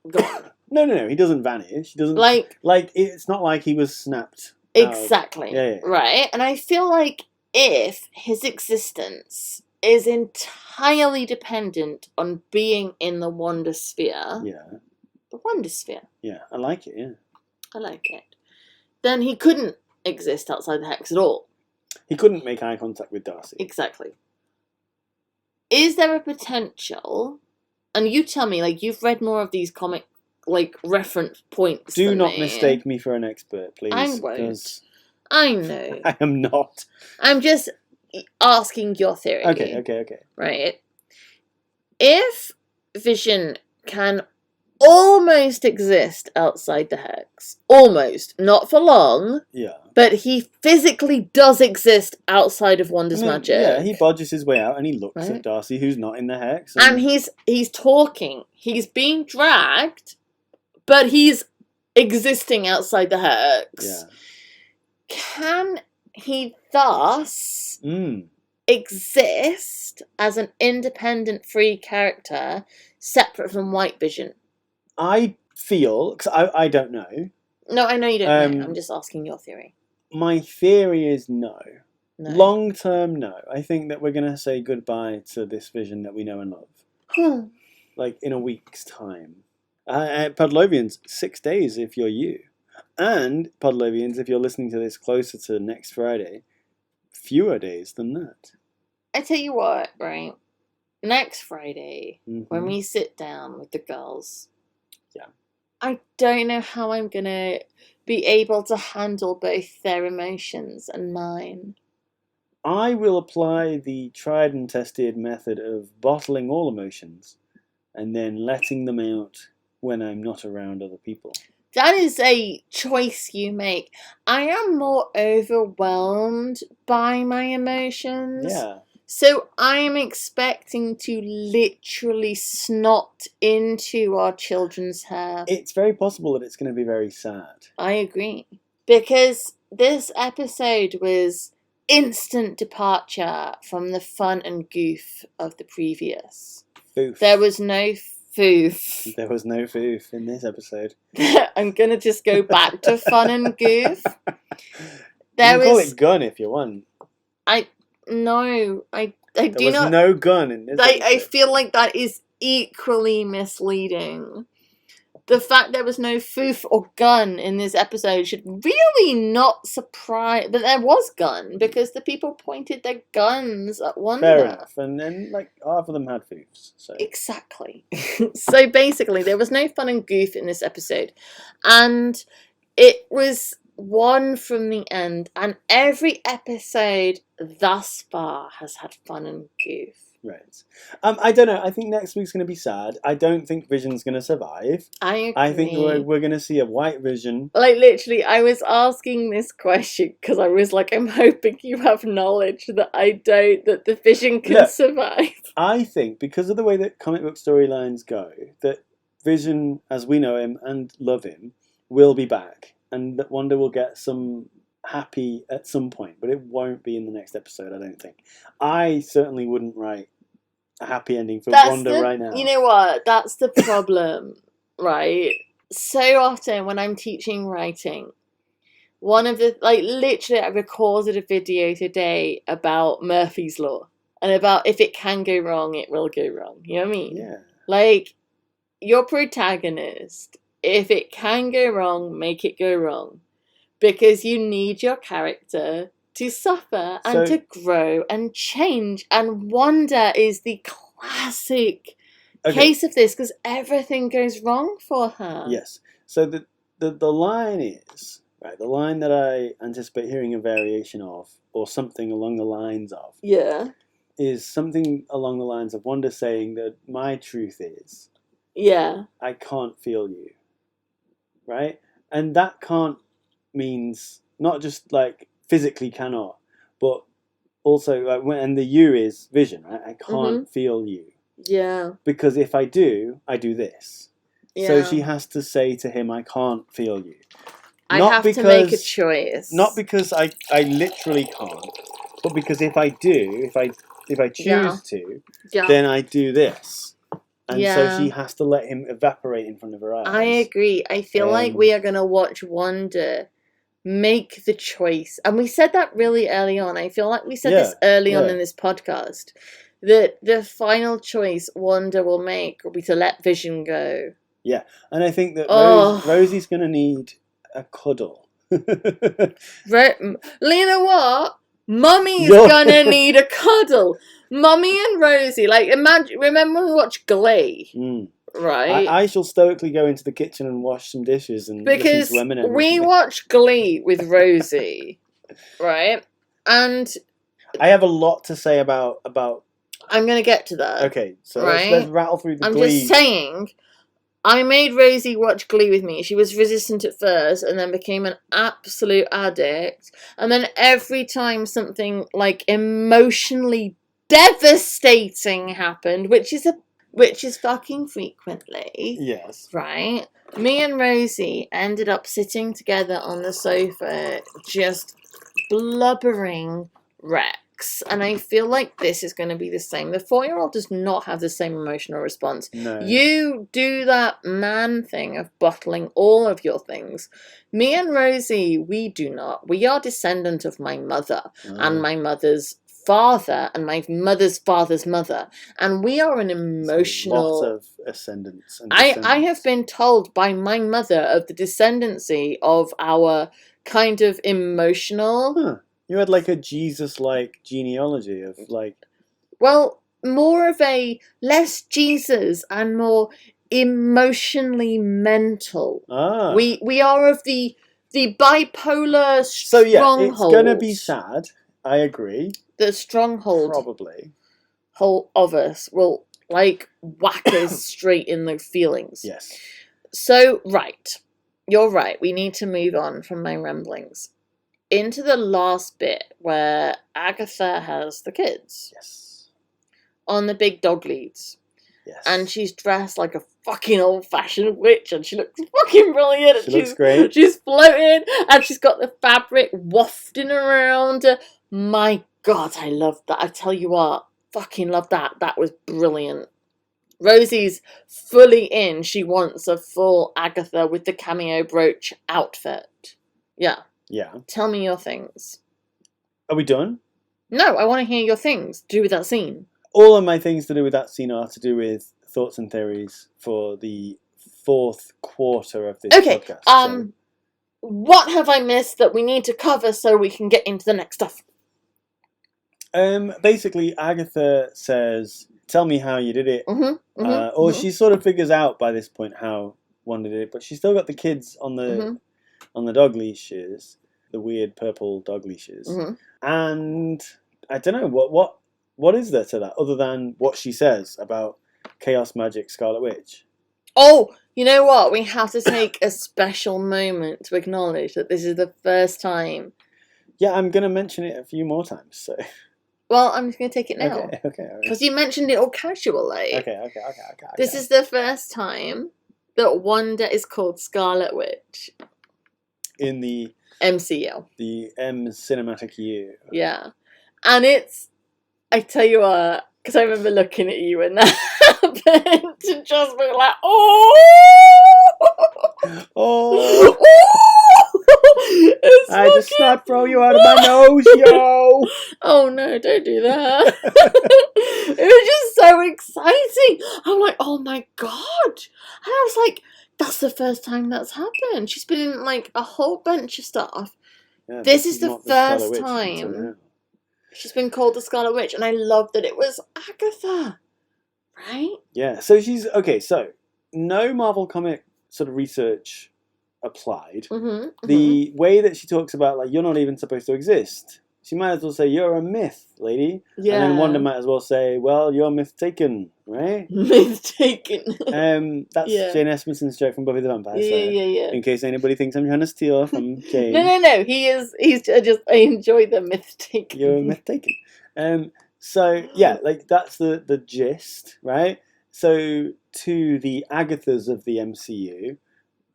gone. No. He doesn't vanish. He doesn't Like it's not like he was snapped. Exactly. Yeah. Right, and I feel like if his existence is entirely dependent on being in the Wanda sphere, the Wanda sphere. Yeah, I like it. Yeah, I like it. Then he couldn't exist outside the Hex at all. He couldn't make eye contact with Darcy. Exactly. Is there a potential? And you tell me, like, you've read more of these comic, like, reference points. Do not mistake me for an expert, please. I won't. I know. I am not. I'm just asking your theory. Okay. Right? If Vision can almost exist outside the Hex, almost, not for long, but he physically does exist outside of Wanda's magic. Yeah, he bodges his way out and he looks at Darcy, who's not in the Hex. And he's talking. He's being dragged, but he's existing outside the Hex. Yeah. Can he thus exist as an independent, free character separate from White Vision? I feel, because I don't know. No, I know you don't know. I'm just asking your theory. My theory is no. Long term, no. I think that we're going to say goodbye to this Vision that we know and love. Like in a week's time. Podlovians, 6 days if you're you. And, Podlovians, if you're listening to this closer to next Friday, fewer days than that. I tell you what, right? Next Friday, when we sit down with the girls, I don't know how I'm going to be able to handle both their emotions and mine. I will apply the tried and tested method of bottling all emotions and then letting them out when I'm not around other people. That is a choice you make. I am more overwhelmed by my emotions. Yeah. So I am expecting to literally snot into our children's hair. It's very possible that it's going to be very sad. I agree. Because this episode was instant departure from the fun and goof of the previous. Foof. There was no foof. There was no foof in this episode. I'm going to just go back to fun and goof. You can call it gun if you want. No, I there do was not. No gun in this episode. I feel like that is equally misleading. The fact there was no foof or gun in this episode should really not surprise. But there was gun because the people pointed their guns at Wanda. Fair enough, and then like half of them had foofs. So. Exactly. So basically, there was no fun and goof in this episode, and it was one from the end. And every episode thus far has had fun and goof. Right. I don't know. I think next week's going to be sad. I don't think Vision's going to survive. I agree. I think we're going to see a White Vision. Like, literally, I was asking this question because I was like, I'm hoping you have knowledge that I don't, that the Vision can survive. I think, because of the way that comic book storylines go, that Vision, as we know him and love him, will be back. And that Wanda will get some happy at some point, but it won't be in the next episode, I don't think. I certainly wouldn't write a happy ending for Wanda right now. You know what? That's the problem, right? So often when I'm teaching writing, one of the, like, literally I recorded a video today about Murphy's Law and about if it can go wrong, it will go wrong. You know what I mean? Yeah. Like, your protagonist, if it can go wrong, make it go wrong. Because you need your character to suffer and to grow and change. And Wanda is the classic case of this because everything goes wrong for her. Yes. So the line is, right, the line that I anticipate hearing a variation of, or something along the lines of, is something along the lines of Wanda saying that my truth is Yeah. I can't feel you. Right? And that can't means not just like physically cannot, but also like and the you is vision, right? I can't feel you. Yeah. Because if I do this. Yeah. So she has to say to him, I can't feel you. I have to make a choice. Not because I literally can't, but because if I do, if I choose to, then I do this. And so she has to let him evaporate in front of her eyes. I agree. I feel like we are going to watch Wanda make the choice. And we said that really early on. I feel like we said this early on in this podcast. That the final choice Wanda will make will be to let Vision go. Yeah. And I think that Rosie's going to need a cuddle. Lena, what? Mummy's gonna need a cuddle. Mummy and Rosie, like, remember we watched Glee, right? I shall stoically go into the kitchen and wash some dishes and because listen to Eminem. We watched Glee with Rosie, right? And I have a lot to say about. I'm gonna get to that. Okay, so let's rattle through the Glee. I'm just saying. I made Rosie watch Glee with me. She was resistant at first and then became an absolute addict. And then every time something like emotionally devastating happened, which is fucking frequently. Yes. Right? Me and Rosie ended up sitting together on the sofa just blubbering wrecks. And I feel like this is going to be the same. The 4-year-old does not have the same emotional response. No. You do that man thing of bottling all of your things. Me and Rosie, we do not. We are descendant of my mother and my mother's father and my mother's father's mother. And we are an emotional... Lot of ascendants. And I have been told by my mother of the descendancy of our kind of emotional... Huh. You had like a Jesus-like genealogy of like... Well, more of a less Jesus and more emotionally mental. We are of the bipolar stronghold. It's going to be sad. I agree. The stronghold probably whole of us will like whack us straight in the feelings. Yes. So, right. You're right. We need to move on from my ramblings. Into the last bit where Agatha has the kids. Yes. On the big dog leads. Yes. And she's dressed like a fucking old-fashioned witch and she looks fucking brilliant. She looks great. She's floating and she's got the fabric wafting around her. My God, I love that. I tell you what, fucking love that. That was brilliant. Rosie's fully in. She wants a full Agatha with the cameo brooch outfit. Yeah. Yeah. Tell me your things. Are we done? No, I want to hear your things to do with that scene. All of my things to do with that scene are to do with thoughts and theories for the 4th quarter of this podcast. Okay, what have I missed that we need to cover so we can get into the next stuff? Basically, Agatha says, tell me how you did it. Or she sort of figures out by this point how Wanda did it, but she's still got the kids on the dog leashes, the weird purple dog leashes. And I don't know, what is there to that other than what she says about Chaos Magic Scarlet Witch? Oh, you know what? We have to take a special moment to acknowledge that this is the first time. Yeah, I'm going to mention it a few more times, so... Well, I'm just going to take it now. Okay. Because you mentioned it all casually. Okay. This is the first time that Wanda is called Scarlet Witch. In the... MCU. The M Cinematic U. Yeah. And it's... I tell you what, because I remember looking at you when that happened to just be like, oh! I just not throw you out of my nose, yo! Oh no, don't do that. It was just so exciting. I'm like, oh my God. And I was like, that's the first time that's happened. She's been in like a whole bunch of stuff. Yeah, this is the first time she's been called the Scarlet Witch, and I love that it was Agatha. Right? Yeah, so she's... Okay, so no Marvel comic sort of research applied. The way that she talks about, like, you're not even supposed to exist, she might as well say, "You're a myth, lady." Yeah. And then Wanda might as well say, "Well, you're myth taken, right?" Myth taken. That's Yeah. Jane Espenson straight from Buffy the Vampire Slayer. Yeah. In case anybody thinks I'm trying to steal from Jane. No. He's just, I enjoy the myth taken. You're a myth taken. So yeah, like that's the gist, right? So to the Agathas of the MCU,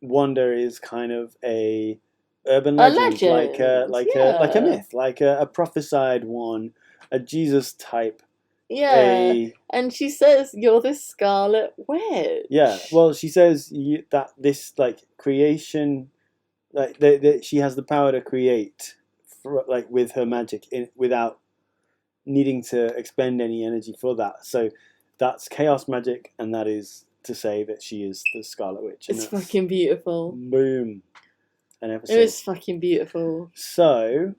Wanda is kind of a urban legend, like a myth, like a prophesied one, a Jesus type. Yeah, and she says you're the Scarlet Witch. Yeah, well, she says that this like creation, like she has the power to create, like with her magic, without needing to expend any energy for that. So that's chaos magic, and that is to say that she is the Scarlet Witch. It's fucking beautiful. Boom. An episode. It was fucking beautiful. So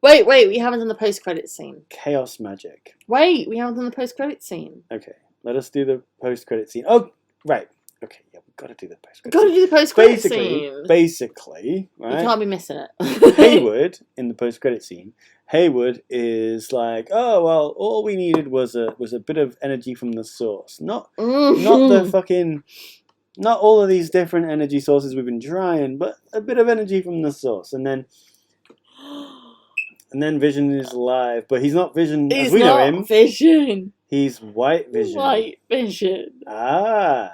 wait, we haven't done the post-credit scene. Chaos magic. Wait, we haven't done the post-credit scene. Okay, let us do the post-credit scene. Oh, right. Okay, yeah, we've got to do the post-credit scene. Got to do the post-credit scene. Basically, right? You can't be missing it. Haywood, in the post-credit scene, Haywood is like, oh, well, all we needed was a bit of energy from the source. Not the fucking... Not all of these different energy sources we've been trying, but a bit of energy from the source. And then Vision is alive, but he's not Vision as we know him. He's not Vision. He's White Vision. White Vision. I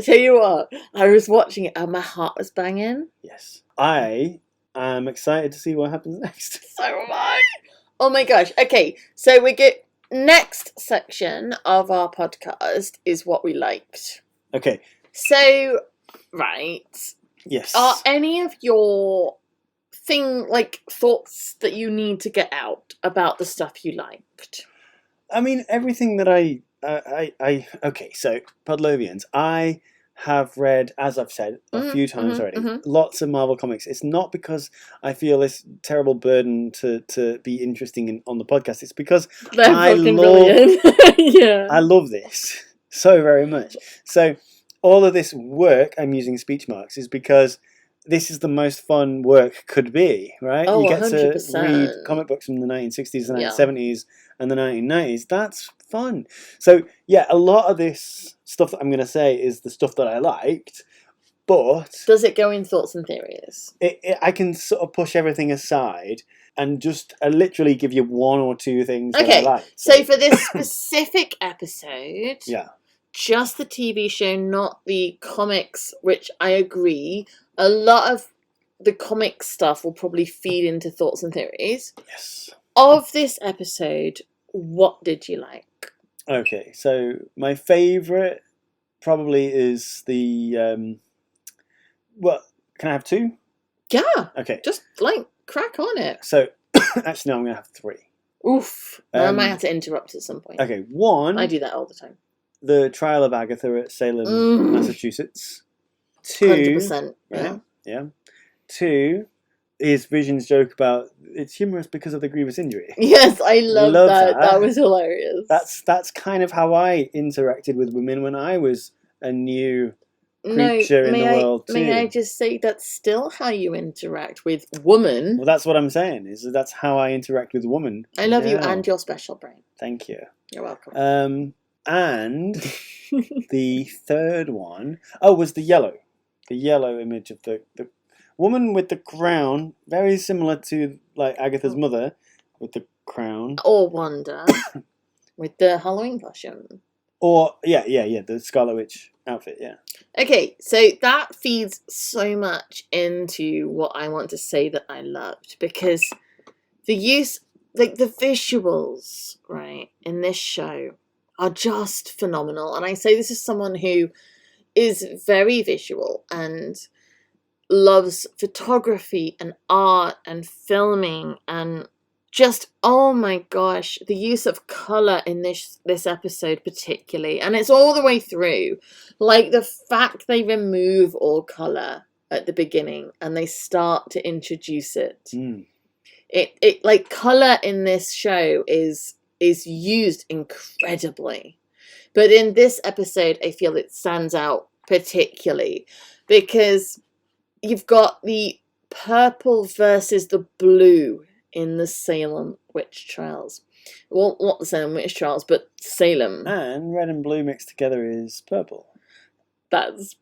tell you what, I was watching it and my heart was banging. Yes. I am excited to see what happens next. So am I. Oh my gosh. Okay, so we get... Next section of our podcast is what we liked. Okay. So, right. Yes. Are any of your thoughts that you need to get out about the stuff you liked? I mean, everything that I okay, so Podlovians, I have read, as I've said a few times already, lots of Marvel comics. It's not because I feel this terrible burden to be interesting on the podcast. It's because I love this so very much. So all of this work, I'm using speech marks, is because this is the most fun work could be, right? Oh, you get 100%. to read comic books from the 1960s, the 1970s, and the 1990s. That's fun. So yeah, a lot of this stuff that I'm going to say is the stuff that I liked, but... Does it go in thoughts and theories? I can sort of push everything aside and just literally give you one or two things that I liked. So for this specific episode, just the TV show, not the comics, which I agree, a lot of the comic stuff will probably feed into thoughts and theories. Yes. Of this episode, what did you like? Okay, so my favourite probably is the... well, can I have two? Yeah. Okay. Just, crack on it. So, actually, no, I'm going to have three. Oof. I might have to interrupt at some point. Okay, one... I do that all the time. The Trial of Agatha at Salem, Massachusetts. 2... 100%. Yeah. 2... is Vision's joke about it's humorous because of the grievous injury. Yes, I love that. That was hilarious. That's kind of how I interacted with women when I was a new creature in the world too. May I just say that's still how you interact with women? Well, that's what I'm saying. That's how I interact with women. I love you and your special brain. Thank you. You're welcome. And the third one, was the yellow image of the woman with the crown, very similar to Agatha's mother with the crown. Or Wanda with the Halloween costume. Or the Scarlet Witch outfit, yeah. Okay, so that feeds so much into what I want to say that I loved, because the use, the visuals, right, in this show are just phenomenal. And I say this as someone who is very visual and loves photography and art and filming, and just, oh my gosh, the use of colour in this episode particularly, and it's all the way through, the fact they remove all colour at the beginning and they start to introduce it. It colour in this show is used incredibly, but in this episode I feel it stands out particularly because you've got the purple versus the blue in the Salem witch trials. Well, not the Salem witch trials, but Salem. And red and blue mixed together is purple. That's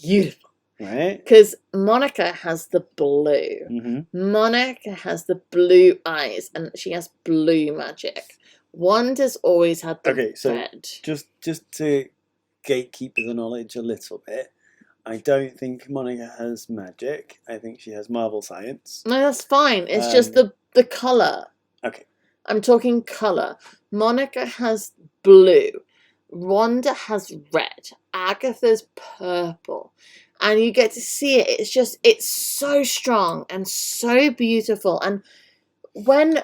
beautiful. Right? Because Monica has the blue. Mm-hmm. Monica has the blue eyes, and she has blue magic. Wanda's always had the red. Just to gatekeep the knowledge a little bit, I don't think Monica has magic. I think she has Marvel science. No, that's fine. It's just the colour. Okay. I'm talking colour. Monica has blue. Wanda has red. Agatha's purple. And you get to see it. It's so strong and so beautiful. And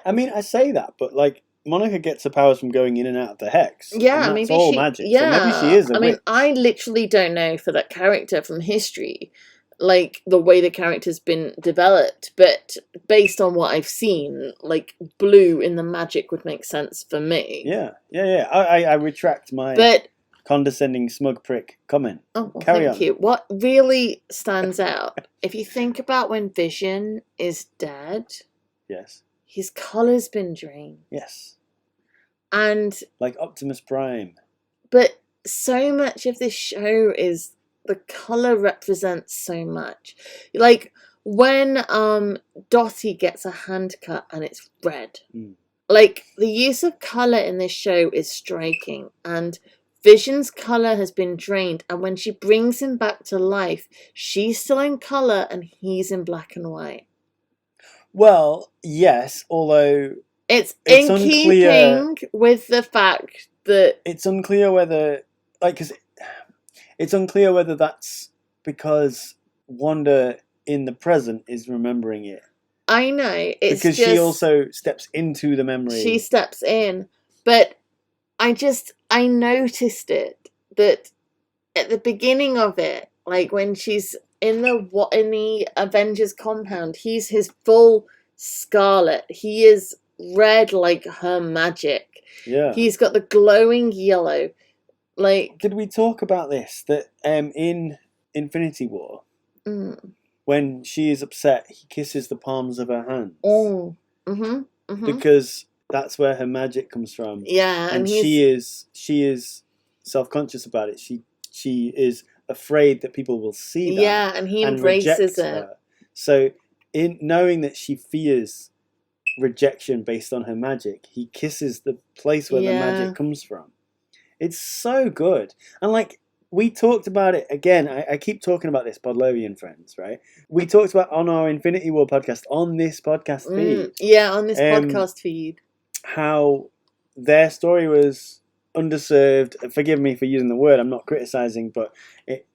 I say that, but like, Monica gets her powers from going in and out of the hex. Yeah, and maybe all she. magic. Yeah, so maybe she is a witch. I literally don't know for that character from history, like the way the character's been developed. But based on what I've seen, like blue in the magic would make sense for me. Yeah. I retract my condescending smug prick comment. Oh, well, Carry thank on. you. What really stands out, if you think about when Vision is dead, Yes. his colour's been drained. Yes. And like Optimus Prime. But so much of this show is the colour represents so much. Like when Dottie gets a hand cut and it's red. Mm. Like the use of colour in this show is striking, and Vision's colour has been drained, and when she brings him back to life, she's still in colour and he's in black and white. Well, yes, although it's in keeping with the fact that it's unclear whether, it's unclear whether that's because Wanda in the present is remembering it. I know, it's because she also steps into the memory. She steps in, but I noticed it that at the beginning of it, like when she's in the Avengers compound, he's his full Scarlet. He is red like her magic. Yeah. He's got the glowing yellow. Like, did we talk about this? That in Infinity War, when she is upset, he kisses the palms of her hands. Oh. Mm-hmm. Mm-hmm. Because that's where her magic comes from. Yeah, and she is self-conscious about it. She is afraid that people will see that. Yeah, and he embraces it. Her. So, in knowing that she fears rejection based on her magic, he kisses the place where the magic comes from. It's so good. And like, we talked about it again. I keep talking about this, Podlovian friends, right? We talked about on our Infinity War podcast, on this podcast feed. Yeah, on this podcast feed. How their story was underserved. Forgive me for using the word. I'm not criticizing, but it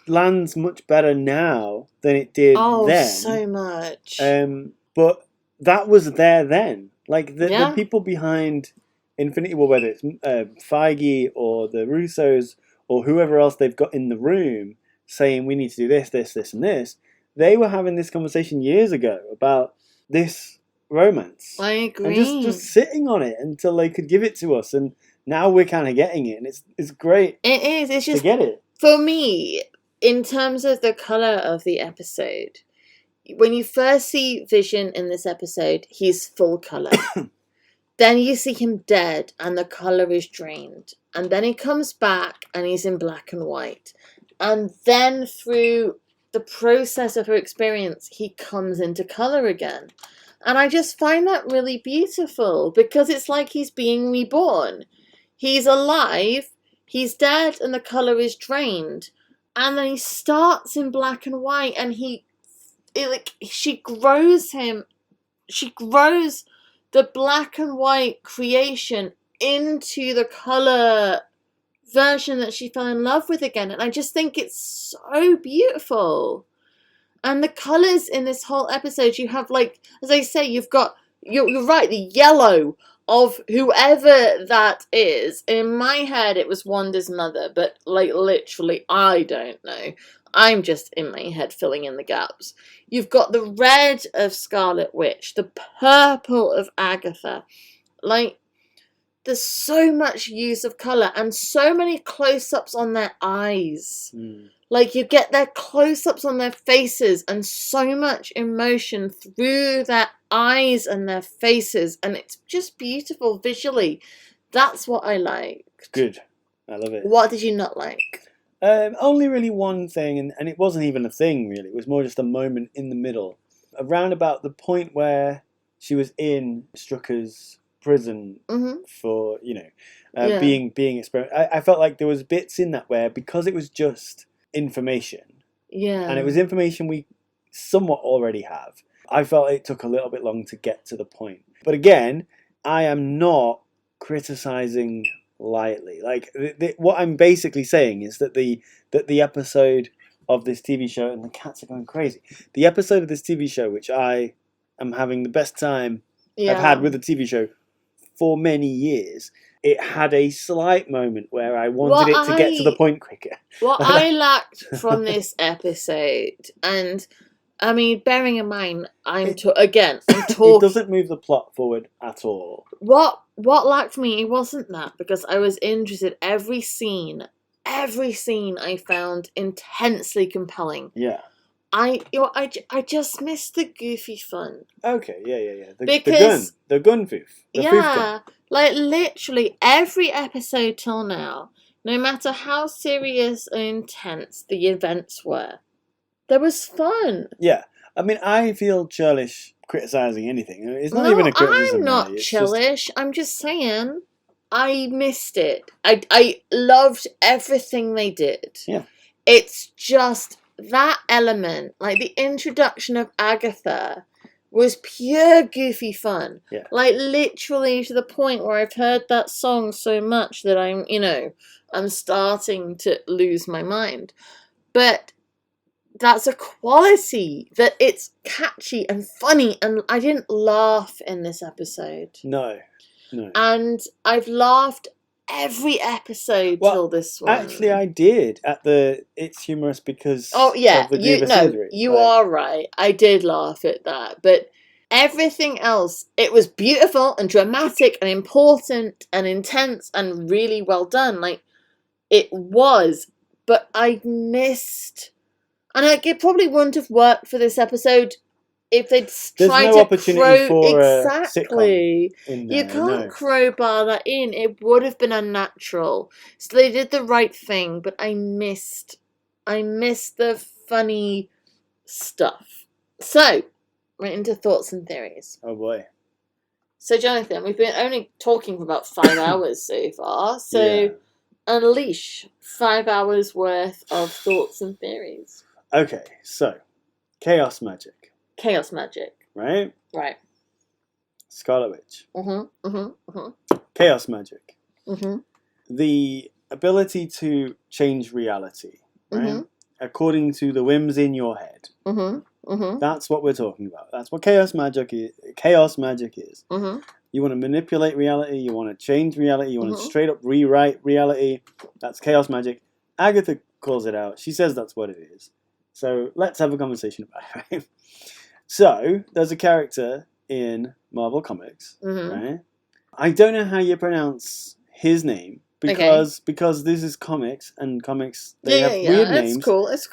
lands much better now than it did then. Oh, so much. But that was there then. Like the people behind Infinity War, whether it's Feige or the Russos or whoever else they've got in the room saying we need to do this, this, this, and this, they were having this conversation years ago about this romance. I agree. And just sitting on it until they could give it to us, and now we're kind of getting it, and it's great. It is. It's just to get it. For me, in terms of the colour of the episode, when you first see Vision in this episode, he's full colour. Then you see him dead and the colour is drained. And then he comes back and he's in black and white. And then through the process of her experience, he comes into colour again. And I just find that really beautiful because it's like he's being reborn. He's alive, he's dead, and the colour is drained. And then he starts in black and white and she grows him. She grows the black and white creation into the colour version that she fell in love with again. And I just think it's so beautiful. And the colours in this whole episode, you have, like, as I say, you've got, you're right, the yellow of whoever that is. In my head, it was Wanda's mother, but, like, literally, I don't know. I'm just in my head filling in the gaps. You've got the red of Scarlet Witch, the purple of Agatha. Like, there's so much use of colour and so many close-ups on their eyes. Like, you get their close-ups on their faces and so much emotion through their eyes and their faces, and it's just beautiful visually. That's what I liked. Good. I love it. What did you not like? Only really one thing, and it wasn't even a thing, really. It was more just a moment in the middle. Around about the point where she was in Strucker's prison for, being experimented. I felt like there was bits in that where, because it was just information, and it was information we somewhat already have, I felt it took a little bit long to get to the point. But again, I am not criticizing lightly. Like, what I'm basically saying is that the episode of this TV show, and the cats are going crazy, the episode of this TV show, which I am having the best time I've had with a TV show for many years, it had a slight moment where I wanted it to get to the point quicker. What I lacked from this episode, and I mean, bearing in mind, I'm talking. It doesn't move the plot forward at all. What lacked me, it wasn't that, because I was interested. Every scene I found intensely compelling. Yeah. I just missed the goofy fun. Okay, yeah. The gun foof. The foof gun. Like literally every episode till now, no matter how serious and intense the events were, there was fun. Yeah, I mean, I feel churlish criticizing anything. It's not even a criticism. I'm not churlish. I'm just saying, I missed it. I loved everything they did. Yeah, it's just that element, like the introduction of Agatha, was pure goofy fun. Yeah. Like literally to the point where I've heard that song so much that I'm starting to lose my mind. But that's a quality, that it's catchy and funny, and I didn't laugh in this episode. No. And I've laughed every episode till this one. Actually, I did at the "It's humorous because." Oh yeah, of the you are right. I did laugh at that, but everything else, it was beautiful and dramatic and important and intense and really well done. Like it was, but I missed, and it probably wouldn't have worked for this episode if they'd tried to opportunity for exactly. In there, you can't crowbar that in. It would have been unnatural. So they did the right thing, but I missed the funny stuff. So we're into thoughts and theories. Oh boy. So Jonathan, we've been only talking for about 5 hours so far. So unleash 5 hours worth of thoughts and theories. Okay, so chaos magic. Chaos magic. Right? Right. Scarlet Witch. Chaos magic. The ability to change reality, right? According to the whims in your head. That's what we're talking about. That's what chaos magic is. You want to manipulate reality. You want to change reality. You want to straight up rewrite reality. That's chaos magic. Agatha calls it out. She says that's what it is. So let's have a conversation about it, right? So, there's a character in Marvel Comics, right? I don't know how you pronounce his name, because this is comics, and comics, they have weird names. It's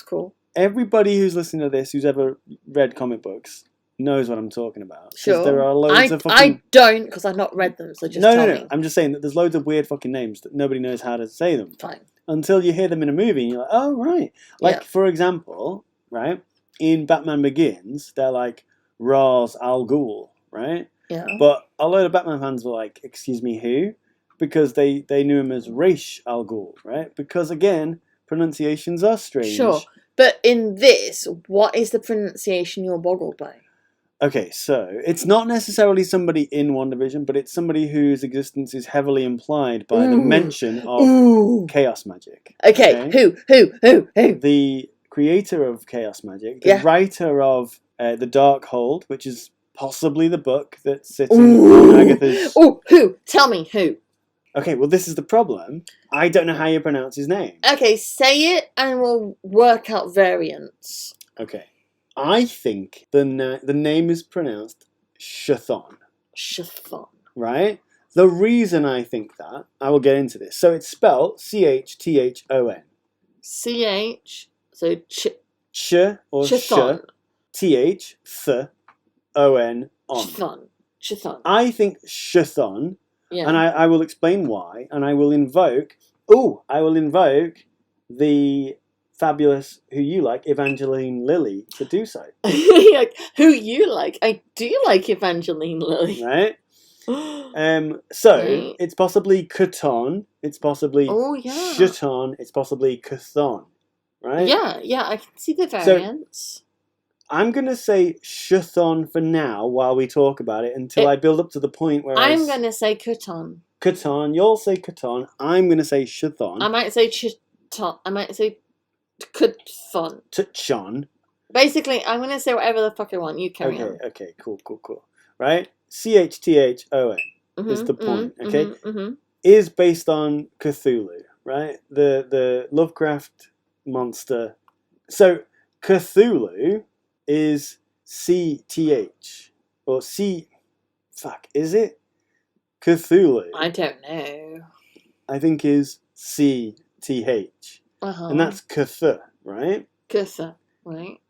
cool. Everybody who's listening to this, who's ever read comic books, knows what I'm talking about. Sure. There are loads of fucking... I don't, because I've not read them, so just tell me. No. I'm just saying that there's loads of weird fucking names that nobody knows how to say them. Fine. Until you hear them in a movie, and you're like, oh, right. Like, for example, right? In Batman Begins, they're like Ra's al Ghul, right? Yeah. But a load of Batman fans were like, excuse me, who? Because they knew him as Ra's al Ghul, right? Because, again, pronunciations are strange. Sure. But in this, what is the pronunciation you're boggled by? Okay, so it's not necessarily somebody in WandaVision, but it's somebody whose existence is heavily implied by the mention of chaos magic. Okay, who? The creator of chaos magic, the writer of The Dark Hold, which is possibly the book that's sitting on Agatha's... Oh, who? Tell me who. Okay, well, this is the problem. I don't know how you pronounce his name. Okay, say it and we'll work out variants. Okay. I think the name is pronounced Chthon. Chthon. Right? The reason I think that, I will get into this. So it's spelled Chthon. CH, so Ch or sh, Chthon. th, on. Chthon. I think Chthon, Yeah. and I will explain why, and I will invoke the fabulous, who you like, Evangeline Lilly, to do so. Like, who you like? I do like Evangeline Lilly. Right? So Right. it's possibly Chthon, it's possibly yeah. Chthon, it's possibly Chthon, right? Yeah, I can see the variants. I'm going to say Chthon for now while we talk about it until I build up to the point where I'm going to say Chthon. Chthon, you'll say Chthon, I'm going to say Chthon. I might say Chthon. I might say Chthon. Chthon. Basically, I'm going to say whatever the fuck I want. You carry on. Okay, cool. Right? Chthon is the point, okay? Is based on Cthulhu, right? The Lovecraft monster. So Cthulhu is CTH or C. Fuck, is it? Cthulhu. I don't know. I think is CTH, and that's Cth, right? Cth, right?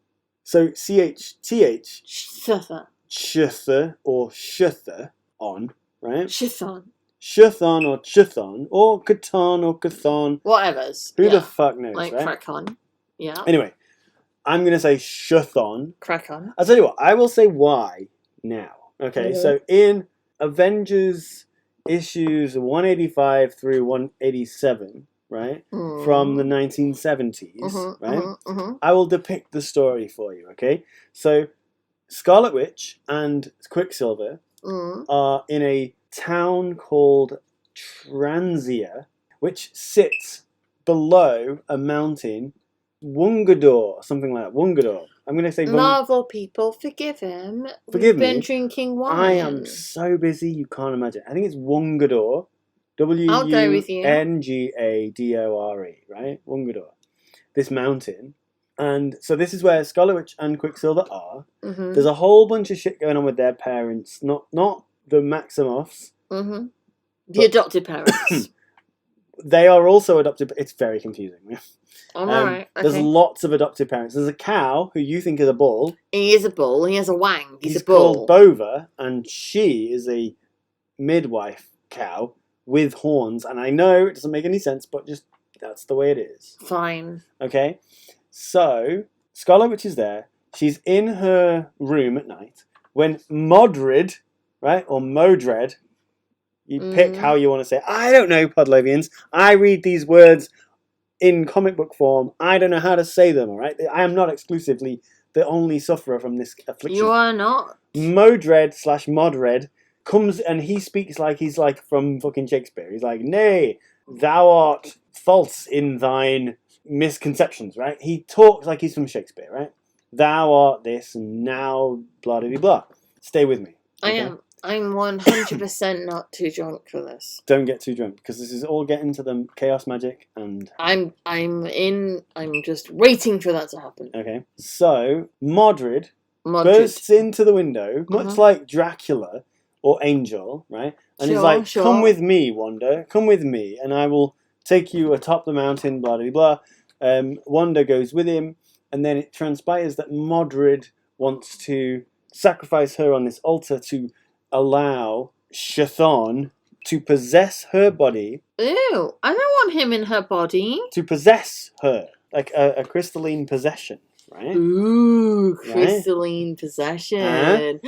So CHTH. Chth. Or Shtha on, right? Chthon. Chthon or Chthon or Chthon or Chthon. Whatever's. Who the fuck knows, like, right? crack on. Yeah. Anyway, I'm going to say Chthon. Crack on. I'll tell you what, I will say why now. Okay, so in Avengers issues 185 through 187, right? From the 1970s, right? I will depict the story for you, okay? So Scarlet Witch and Quicksilver are in a town called Transia, which sits below a mountain, Wungador, something like that. Wungador. I'm going to say Marvel people, forgive him. Forgive We've me. been drinking wine. I am so busy, you can't imagine. I think it's Wungador. I'll go with you. Wungadore, right? Wungador. This mountain. And so this is where Scarlet Witch and Quicksilver are. There's a whole bunch of shit going on with their parents. Not the Maximoffs. The adopted parents. They are also adopted. It's very confusing. Alright. There's lots of adopted parents. There's a cow who you think is a bull. He is a bull. He has a wang. He's a called bull. Bova, and she is a midwife cow with horns. And I know it doesn't make any sense, but just that's the way it is. Fine. Okay? So, Scarlet Witch is there. She's in her room at night when Modred, right, or Modred, you pick how you want to say it. I don't know, Podlovians. I read these words in comic book form. I don't know how to say them, all right? I am not exclusively the only sufferer from this affliction. You are not. Modred comes and he speaks like he's like from fucking Shakespeare. He's like, nay, thou art false in thine misconceptions, right? He talks like he's from Shakespeare, right? Thou art this and now blah blah blah. Stay with me. Okay? I am. I'm 100% not too drunk for this. Don't get too drunk because this is all getting to the chaos magic and I'm just waiting for that to happen. Okay. So Modred bursts into the window, much like Dracula or Angel, right? And he's like, come with me, Wanda, come with me, and I will take you atop the mountain, blah, blah, blah. Wanda goes with him, and then it transpires that Modred wants to sacrifice her on this altar to allow Chthon to possess her body. Ew, I don't want him in her body. To possess her, like a crystalline possession, right? Ooh, crystalline possession.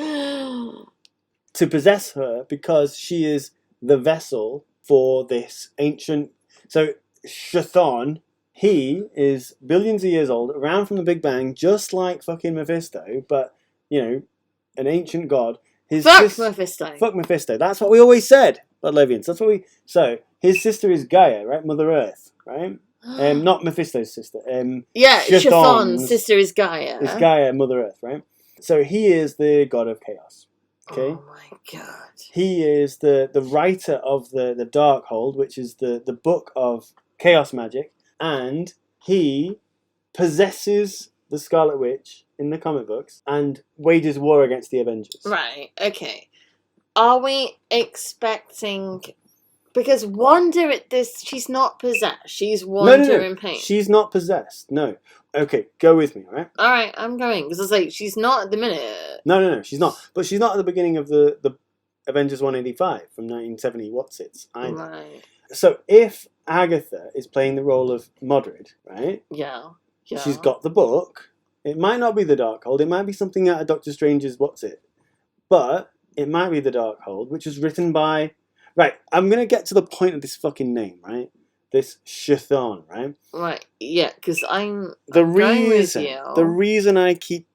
To possess her because she is the vessel for this ancient... So, Chthon, he is billions of years old, around from the Big Bang, just like fucking Mephisto, but, you know, an ancient god. Mephisto. Fuck Mephisto. That's what we always said, Levians. That's what we... So, his sister is Gaia, right? Mother Earth, right? Not Mephisto's sister. Chthon's sister is Gaia. It's Gaia, Mother Earth, right? So, he is the god of chaos. Okay? Oh my god. He is the writer of the Darkhold, which is the book of chaos magic, and he possesses the Scarlet Witch in the comic books and wages war against the Avengers. Right, okay. are we expecting... Because Wanda at this, she's not possessed. She's Wanda in pain. She's not possessed. No. Okay, go with me, all right? All right, I'm going. Because it's like, she's not at the minute. No, she's not. But she's not at the beginning of the Avengers 185 from 1970. What's it? Right. So if Agatha is playing the role of Modred, right? Yeah. She's got the book. It might not be the Darkhold. It might be something out of Doctor Strange's What's It? But it might be the Darkhold, which was written by... Right, I'm going to get to the point of this fucking name, right? This Chthon, right? Right, yeah, because I'm the going with you. The reason I keep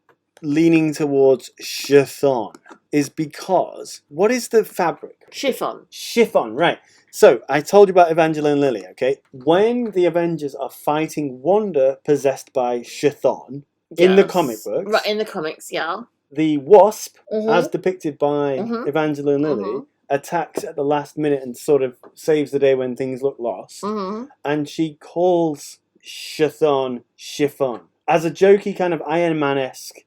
leaning towards Chthon is because... What is the fabric? Chiffon. Chiffon, right. So, I told you about Evangeline Lilly, okay? When the Avengers are fighting Wanda possessed by Chthon in the comic books... Right, in the comics, yeah. The Wasp, as depicted by Evangeline Lilly, attacks at the last minute and sort of saves the day when things look lost. And she calls Chthon Chiffon as a jokey kind of Iron Man-esque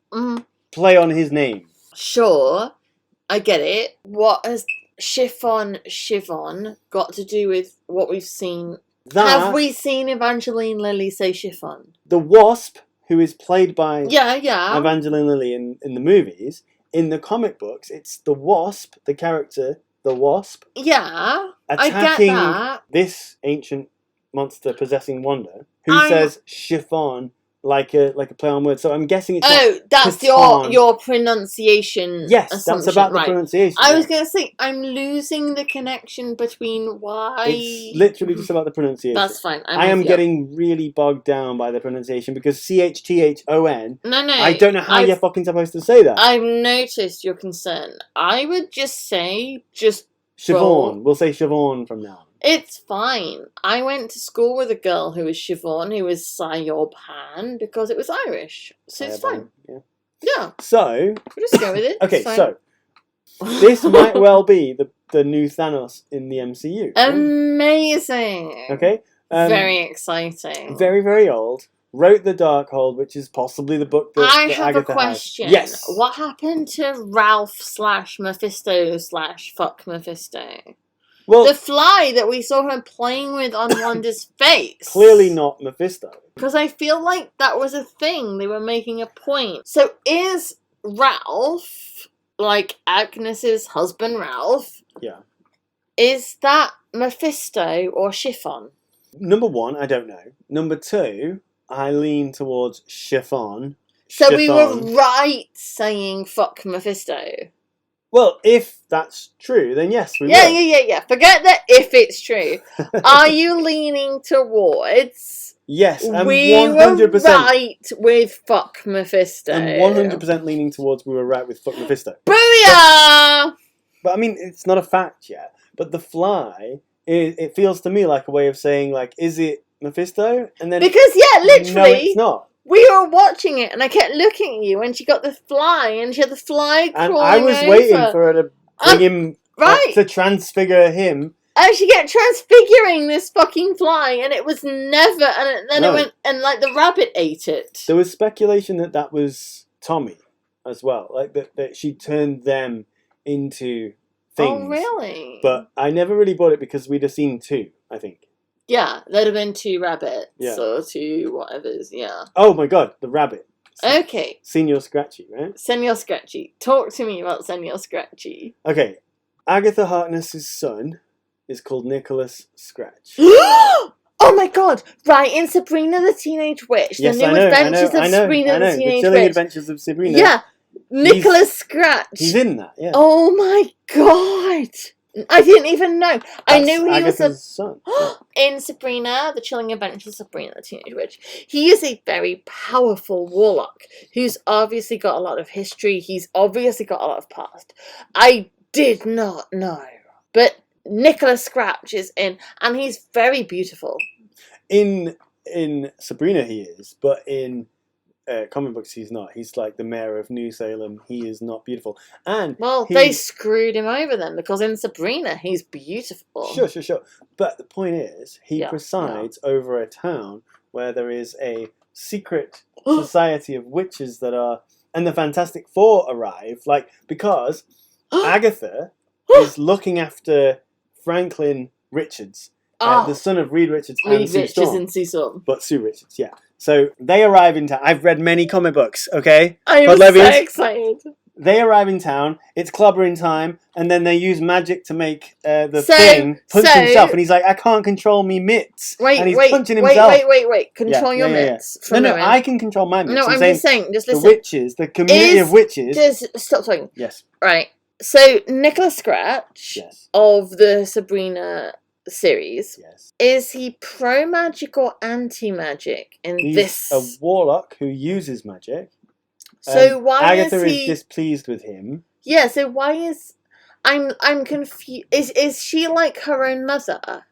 play on his name. Sure, I get it. What has Chivon got to do with what we've seen? Have we seen Evangeline Lilly say chiffon? The Wasp, who is played by Evangeline Lilly in the movies, in the comic books, it's the Wasp, the character, the Wasp. Yeah, attacking I get that. This ancient monster possessing Wanda, who says chiffon like a play on words. So I'm guessing it's that's your pronunciation. Yes, that's about the pronunciation. I was going to say I'm losing the connection between why. It's literally just about the pronunciation. That's fine. I am getting really bogged down by the pronunciation because CHTHON. No. I don't know how you're fucking supposed to say that. I've noticed your concern. I would just say Siobhan. We'll say Siobhan from now on. It's fine. I went to school with a girl who was Siobhan, who was Pan, because it was Irish. So it's fine. Yeah. So... We'll just go with it. Okay, so... This might well be the new Thanos in the MCU. Right? Amazing. Okay? Very exciting. Very, very old. Wrote The Darkhold, which is possibly the book that I have Agatha a question. Has. Yes. What happened to Ralph/Mephisto/fuck Mephisto? Well, the fly that we saw her playing with on Wanda's face. Clearly not Mephisto. Because I feel like that was a thing. They were making a point. So is Ralph, like Agnes's husband Ralph, is that Mephisto or Chiffon? Number one, I don't know. Number two, I lean towards Chiffon. So we were right saying fuck Mephisto. Well, if that's true, then yes, we will. Yeah. Forget that if it's true. Are you leaning towards... Yes, I'm we 100%. Were right with fuck Mephisto. I'm 100% leaning towards we were right with fuck Mephisto. Booyah! But I mean, it's not a fact yet. But the fly, it feels to me like a way of saying, like, is it Mephisto? And then because, literally... No, it's not. We were watching it, and I kept looking at you, and she got the fly, and she had the fly crawling over. And I was waiting for her to bring him, to transfigure him. And she kept transfiguring this fucking fly, and it was never, and then it went, and like the rabbit ate it. There was speculation that was Tommy as well, like that she turned them into things. Oh, really? But I never really bought it because we'd have seen two, I think. Yeah, there'd have been two rabbits or two whatevers, Oh my god, the rabbit. Okay. Senor Scratchy, right? Senor Scratchy. Talk to me about Senor Scratchy. Okay. Agatha Harkness's son is called Nicholas Scratch. Oh my god! Right, in Sabrina the Teenage Witch, the new adventures of Sabrina the Teenage Witch. The adventures of Sabrina. Yeah, Nicholas Scratch. He's in that, yeah. Oh my god! I didn't even know. I knew he Agatha's was son. in Sabrina, the Chilling Adventures of Sabrina the Teenage Witch. He is a very powerful warlock who's obviously got a lot of history. He's obviously got a lot of past. I did not know. But Nicholas Scratch is in, and he's very beautiful. In Sabrina he is, but in comic books he's not. He's like the mayor of New Salem. He is not beautiful. And they screwed him over then, because in Sabrina he's beautiful. Sure. But the point is, he presides over a town where there is a secret society of witches that are, and the Fantastic Four arrive, like, because Agatha is looking after Franklin Richards, the son of Reed Richards and Sue Storm. But Sue Richards, yeah. So they arrive in town. I've read many comic books, okay? I am so excited. They arrive in town, it's clobbering time, and then they use magic to make the thing punch himself. And he's like, I can't control me mitts. And he's punching himself. Wait. Control your mitts. No, I can control my mitts. No, I'm just saying, just listen. The witches, the community of witches. Just stop talking. Yes. Right. So, Nicholas Scratch of the Sabrina series, is he pro-magic or anti-magic in this? He's a warlock who uses magic. So why Agatha is he displeased with him? Yeah, so why is I'm confused. Is she like her own mother?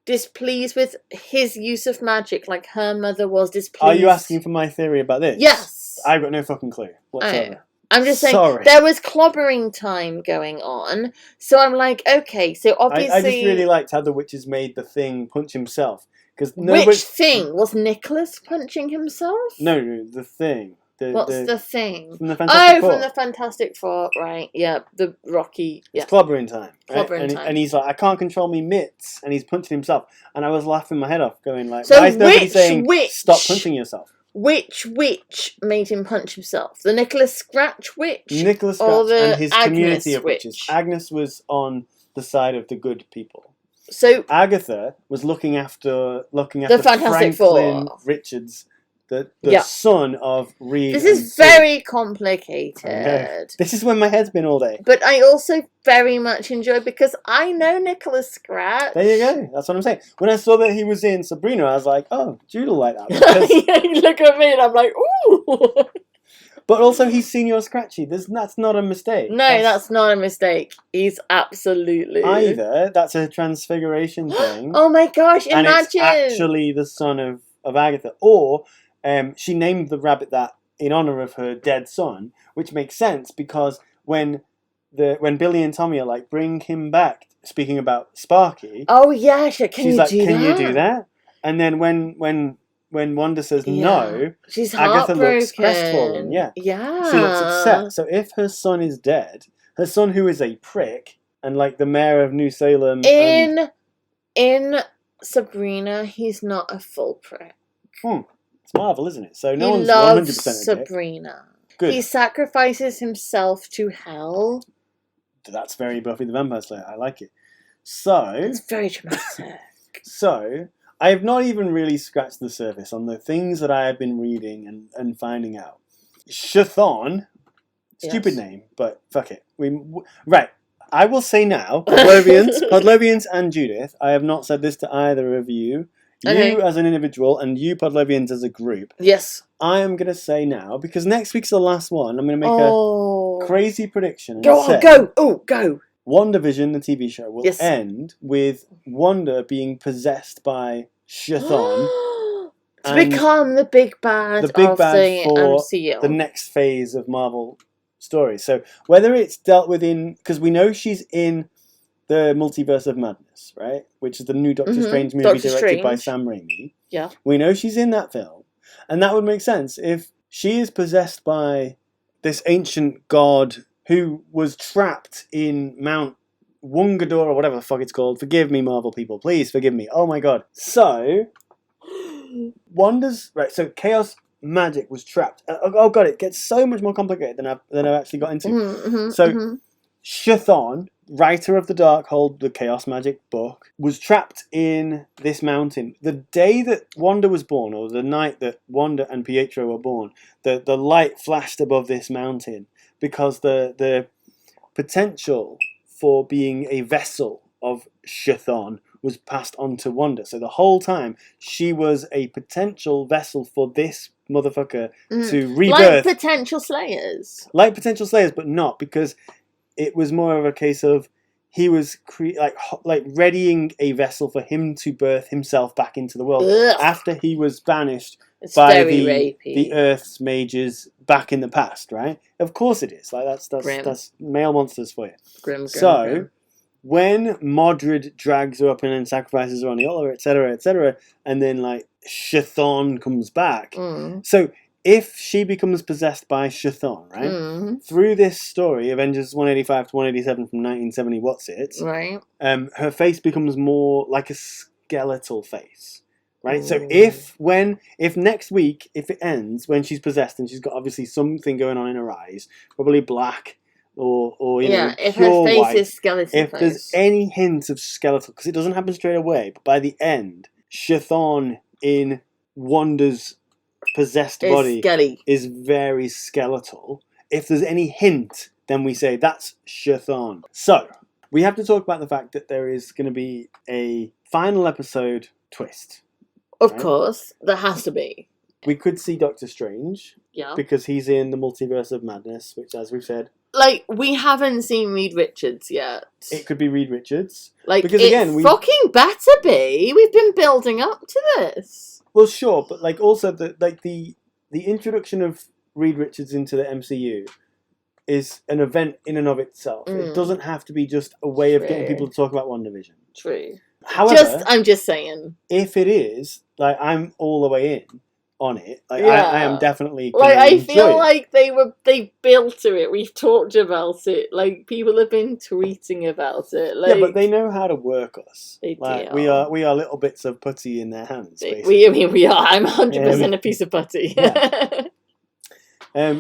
Displeased with his use of magic like her mother was displeased? Are you asking for my theory about this? Yes. I've got no fucking clue whatsoever. I'm just saying, there was clobbering time going on, so I'm like, okay, so obviously... I just really liked how the witches made the thing punch himself. Which thing? Was Nicholas punching himself? No, the thing. What's the thing? From the Fantastic Four. From the Fantastic Four, right, yeah, the Rocky... Yeah. It's clobbering time. Right? Clobbering time. And he's like, I can't control me mitts, and he's punching himself. And I was laughing my head off, going like, why is nobody saying, stop punching yourself? Which witch made him punch himself? The Nicholas Scratch witch? Nicholas Scratch and his community of witches. Agnes was on the side of the good people. So Agatha was looking after the Fantastic Franklin Four. Richards, the son of Reed. This is very complicated. This is where my head's been all day. But I also very much enjoy because I know Nicholas Scratch. There you go. That's what I'm saying. When I saw that he was in Sabrina, I was like, oh, Jude'll like that. Because... You look at me and I'm like, ooh. But also, he's Senior Scratchy. That's not a mistake. No, that's not a mistake. He's absolutely... Either that's a transfiguration thing. Oh my gosh, imagine! And it's actually the son of Agatha. Or she named the rabbit that in honor of her dead son, which makes sense because when Billy and Tommy are like, bring him back, speaking about Sparky. Oh yeah, can you do that? And then when Wanda says no, she's Agatha looks crestfallen. Yeah. She looks upset. So if her son is dead, her son who is a prick and like the mayor of New Salem, in Sabrina, he's not a full prick. It's Marvel, isn't it? So no one's 100% loves Sabrina. Good. He sacrifices himself to hell. That's very Buffy the Vampire Slayer. I like it. So it's very dramatic. So I have not even really scratched the surface on the things that I have been reading and finding out. Chthon, stupid name, but fuck it. Right. I will say now, Podlovians and Judith, I have not said this to either of you. You as an individual and you Podlovians as a group. Yes. I am going to say now, because next week's the last one, I'm going to make a crazy prediction. Go. WandaVision, the TV show, will end with Wanda being possessed by Chthon. To become the big bad for MCU. The next phase of Marvel stories. So whether it's dealt with because we know she's in the Multiverse of Madness, right? Which is the new Doctor Strange movie directed by Sam Raimi. Yeah. We know she's in that film. And that would make sense if she is possessed by this ancient god who was trapped in Mount Wungador or whatever the fuck it's called. Forgive me, Marvel people. Please forgive me. Oh my god. So, so Chaos Magic was trapped. Oh god, it gets so much more complicated than I've actually got into. Chthon, writer of the Darkhold, the Chaos Magic book, was trapped in this mountain. The day that Wanda was born, or the night that Wanda and Pietro were born, the light flashed above this mountain because the potential for being a vessel of Chthon was passed on to Wanda. So the whole time, she was a potential vessel for this motherfucker to rebirth. Like potential slayers, but not, because it was more of a case of he was like readying a vessel for him to birth himself back into the world after he was banished by the Earth's mages back in the past, right? Of course it is. Like that's male monsters for you. Grim. When Modred drags her up and then sacrifices her on the altar, etc., and then like Chthon comes back. So if she becomes possessed by Chthon, right? Mm. Through this story, Avengers 185 to 187 from 1970, what's it? Right. Her face becomes more like a skeletal face, right? Ooh. So if next week, if it ends when she's possessed and she's got obviously something going on in her eyes, probably black or you know, if pure her face white. is skeleton If there's any hint of skeletal, because it doesn't happen straight away, but by the end, Chthon in Wanda's possessed body is very skeletal. If there's any hint, then we say that's Chthon. So we have to talk about the fact that there is going to be a final episode twist. Of course, there has to be. We could see Doctor Strange. Yeah. Because he's in the Multiverse of Madness, which, as we've said, like, we haven't seen Reed Richards yet. It could be Reed Richards. Like, because again, fucking better be. We've been building up to this. Well, sure, but like also the introduction of Reed Richards into the MCU is an event in and of itself. It doesn't have to be just a way of getting people to talk about WandaVision. True. However, I'm just saying. If it is, like, I'm all the way in on it. Like, I am definitely like, I feel like they built to it. We've talked about it. Like, people have been tweeting about it. Like, yeah, but they know how to work us. They like, do. we are little bits of putty in their hands. Basically. We are. I'm 100% a piece of putty. Yeah.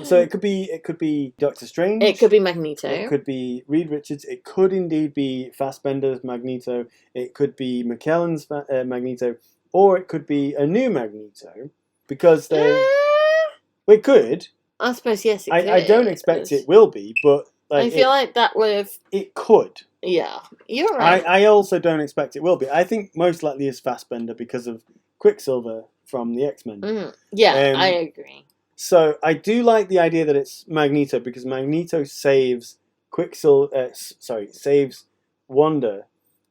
So it could be Doctor Strange. It could be Magneto. It could be Reed Richards. It could indeed be Fassbender's Magneto. It could be McKellen's Magneto, or it could be a new Magneto. Because we could. I suppose yes. It could. I don't expect it will be, but like, I feel like that would have. It could. Yeah, you're right. I also don't expect it will be. I think most likely is Fassbender because of Quicksilver from the X-Men. Mm-hmm. Yeah, I agree. So I do like the idea that it's Magneto because Magneto saves saves Wanda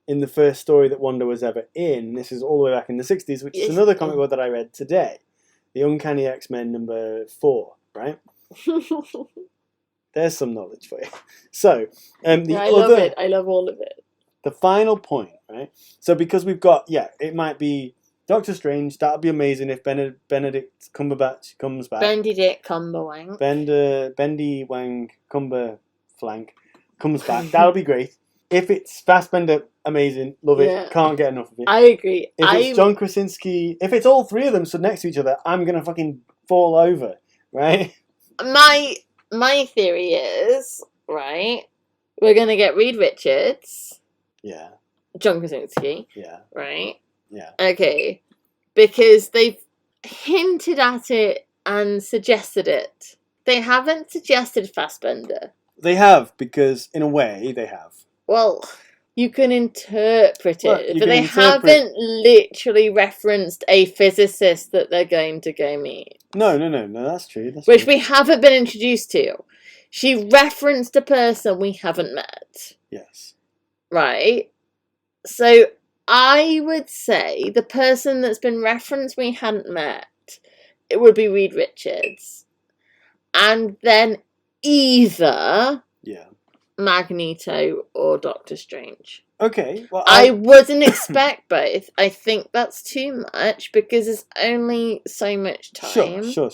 in the first story that Wanda was ever in. This is all the way back in the 60s, which is another comic book that I read today. The Uncanny X-Men number 4, right? There's some knowledge for you. So, I love it. I love all of it. The final point, right? So because we've got, it might be Doctor Strange. That would be amazing if Benedict Cumberbatch comes back. Benedict Cumberwang. Bendy Wang Cumberflank comes back. That'll be great. If it's Fassbender, amazing. Love it. Can't get enough of it. I agree. If it's John Krasinski, if it's all three of them stood next to each other, I'm going to fucking fall over, right? My theory is, right, we're going to get Reed Richards. Yeah. John Krasinski. Yeah. Right? Yeah. Okay. Because they've hinted at it and suggested it. They haven't suggested Fassbender. They have, because in a way they have. Well, you can interpret it, but they haven't literally referenced a physicist that they're going to go meet. No, that's true. Which we haven't been introduced to. She referenced a person we haven't met. Yes. Right? So I would say the person that's been referenced we hadn't met, it would be Reed Richards. And then either Magneto or Doctor Strange. Okay. Well, I wouldn't expect both. I think that's too much because there's only so much time. Sure.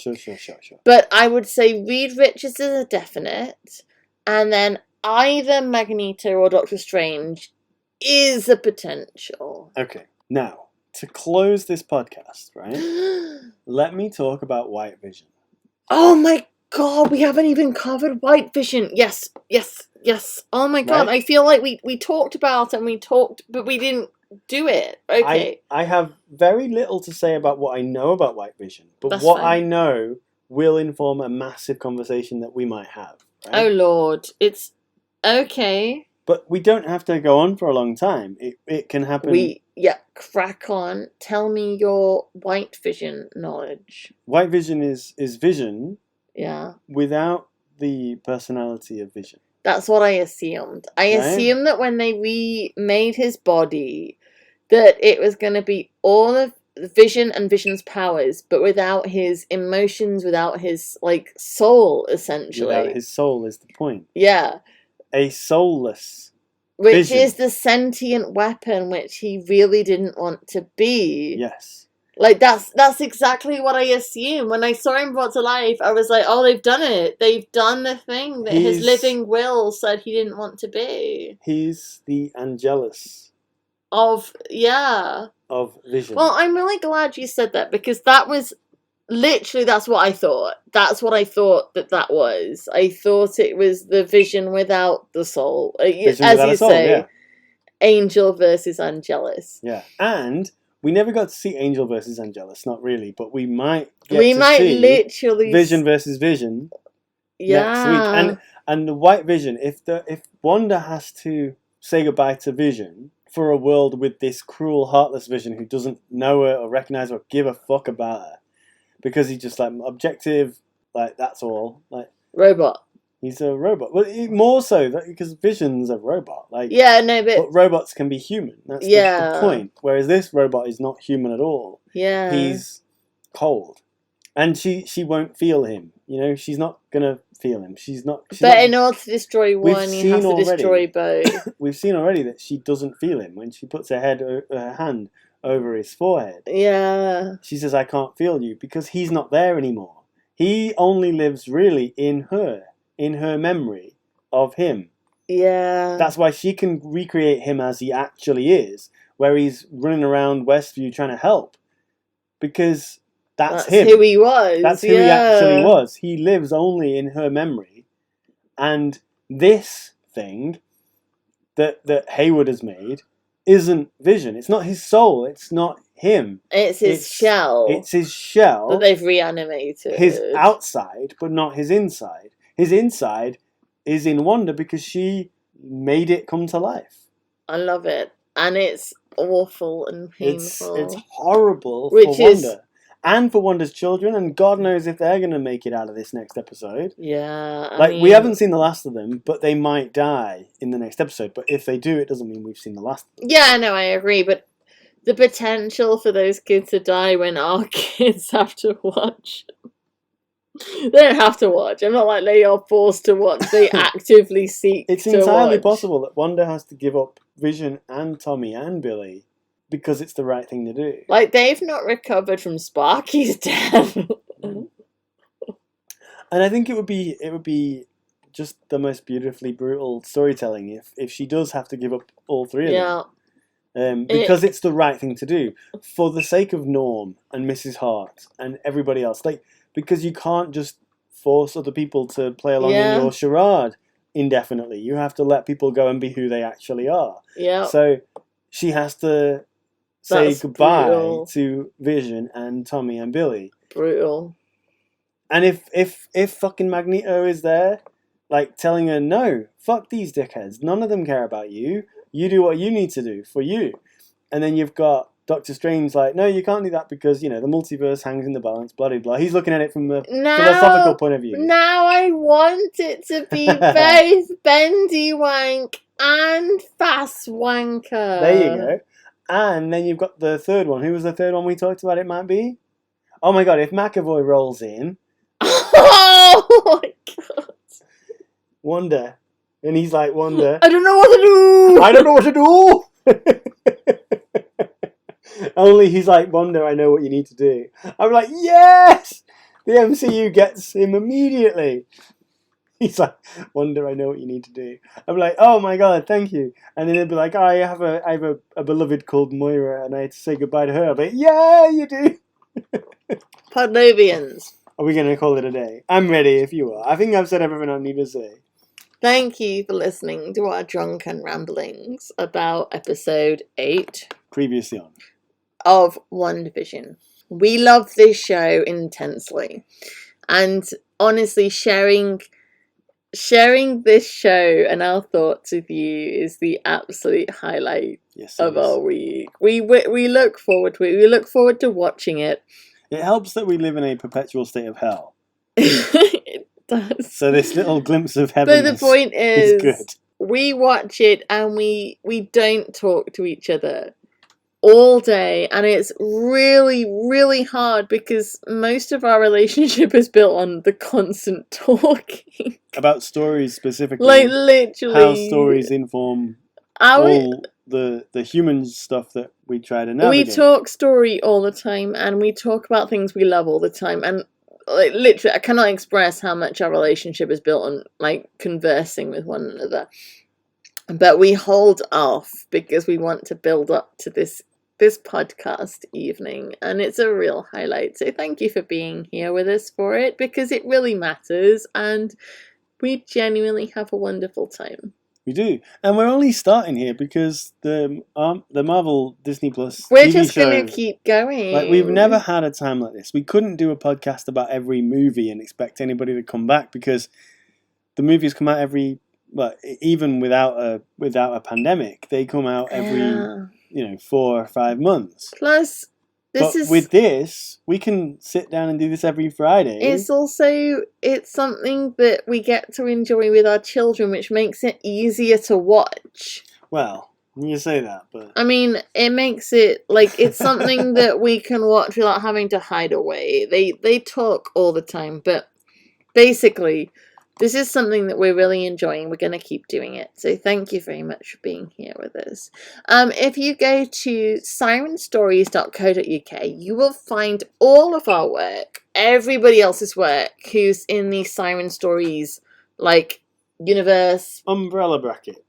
But I would say Reed Richards is a definite, and then either Magneto or Doctor Strange is a potential. Okay. Now, to close this podcast, right? Let me talk about White Vision. Oh my God, we haven't even covered White Vision. Yes. Oh my God, right? I feel like we talked about it but we didn't do it. Okay. I have very little to say about what I know about White Vision, but that's what fine. I know will inform a massive conversation that we might have. Right? Oh Lord, it's okay. But we don't have to go on for a long time. It can happen. Crack on. Tell me your White Vision knowledge. White Vision is Vision. Yeah. Without the personality of Vision. That's what I assumed. I assumed that when they remade his body, that it was going to be all of Vision and Vision's powers, but without his emotions, without his, soul, essentially. Without his soul is the point. Yeah. A soulless Which Vision. is the sentient weapon which he really didn't want to be. Yes. Like, that's exactly what I assumed. When I saw him brought to life, I was like, oh, they've done it. They've done the thing that his living will said he didn't want to be. He's the Angelus Of Vision. Well, I'm really glad you said that, because that was literally, that's what I thought. That's what I thought that was. I thought it was the Vision without the soul. Vision As without you a soul, say, yeah. Angel versus Angelus. Yeah, and we never got to see Angel versus Angelus, not really, but we might get We to might see literally Vision versus Vision next week. And the White Vision, if Wanda has to say goodbye to Vision for a world with this cruel, heartless Vision who doesn't know her or recognize her or give a fuck about her, because he's just like objective, like that's all, like robot. He's a robot. Well, more so because Vision's a robot. Like, yeah, no, but robots can be human. That's the point. Whereas this robot is not human at all. Yeah, he's cold, and she won't feel him. You know, she's not gonna feel him. She's not. In order to destroy one, you have to destroy both. We've seen already that she doesn't feel him when she puts her hand over his forehead. Yeah, she says, "I can't feel you," because he's not there anymore. He only lives really in her memory of him. Yeah. That's why she can recreate him as he actually is, where he's running around Westview trying to help. Because that's him. Who he was. That's who he actually was. He lives only in her memory. And this thing that Hayward has made isn't Vision. It's not his soul. It's not him. It's his shell. It's his shell. That they've reanimated. His outside, but not his inside. His inside is in Wanda because she made it come to life. I love it. And it's awful and painful. It's horrible for Wanda. And for Wanda's children, and God knows if they're going to make it out of this next episode. Yeah. I mean, we haven't seen the last of them, but they might die in the next episode. But if they do, it doesn't mean we've seen the last of them. Yeah, no, I agree. But the potential for those kids to die when our kids have to watch. They don't have to watch. I'm not like they are forced to watch. They actively seek to watch. It's entirely possible that Wanda has to give up Vision and Tommy and Billy because it's the right thing to do. Like, they've not recovered from Sparky's death. And I think it would be just the most beautifully brutal storytelling if she does have to give up all three of them. Because it's the right thing to do. For the sake of Norm and Mrs. Hart and everybody else. Like, because you can't just force other people to play along in your charade indefinitely. You have to let people go and be who they actually are. Yeah. So she has to say goodbye to Vision and Tommy and Billy. Brutal. And if fucking Magneto is there, like telling her, no, fuck these dickheads. None of them care about you. You do what you need to do for you. And then you've got Doctor Strange like, no, you can't do that because, you know, the multiverse hangs in the balance, blah, blah, blah. He's looking at it from the philosophical point of view. Now I want it to be both Bendy Wank and Fast Wanker. There you go. And then you've got the third one. Who was the third one we talked about it might be? Oh my god, if McAvoy rolls in. Oh my god. Wanda. And he's like, Wanda. I don't know what to do. I don't know what to do. Only he's like, Wanda, I know what you need to do. I'm like, yes! The MCU gets him immediately. He's like, Wanda, I know what you need to do. I'm like, oh my god, thank you. And then he'll be like, oh, I have a beloved called Moira, and I had to say goodbye to her. I'm like, yeah, you do. Podlovians. Are we going to call it a day? I'm ready if you are. I think I've said everything I need to say. Thank you for listening to our drunken ramblings about episode 8. Previously on. Of WandaVision. We love this show intensely. And honestly, sharing this show and our thoughts with you is the absolute highlight of our week. We look forward to it. We look forward to watching it. It helps that we live in a perpetual state of hell. It does. So this little glimpse of heaven But the point is good. We watch it and we don't talk to each other all day, and it's really, really hard because most of our relationship is built on the constant talking. About stories specifically. Like, literally. How stories inform all the human stuff that we try to We navigate. talk story all the time, and we talk about things we love all the time, and like literally, I cannot express how much our relationship is built on like conversing with one another. But we hold off because we want to build up to this podcast evening, and it's a real highlight. So thank you for being here with us for it, because it really matters, and we genuinely have a wonderful time. We do, and we're only starting here because the Marvel Disney Plus We're TV just show, gonna keep going. like, we've never had a time like this. We couldn't do a podcast about every movie and expect anybody to come back, because the movies come out even without a pandemic, they come out every 4 or 5 months. Plus, with this, we can sit down and do this every Friday. It's something that we get to enjoy with our children, which makes it easier to watch. Well, you say that, but I mean, it makes it like it's something that we can watch without having to hide away. They talk all the time, but basically, this is something that we're really enjoying. We're going to keep doing it. So thank you very much for being here with us. If you go to sirenstories.co.uk, you will find all of our work, everybody else's work who's in the Siren Stories, like, universe. Umbrella bracket.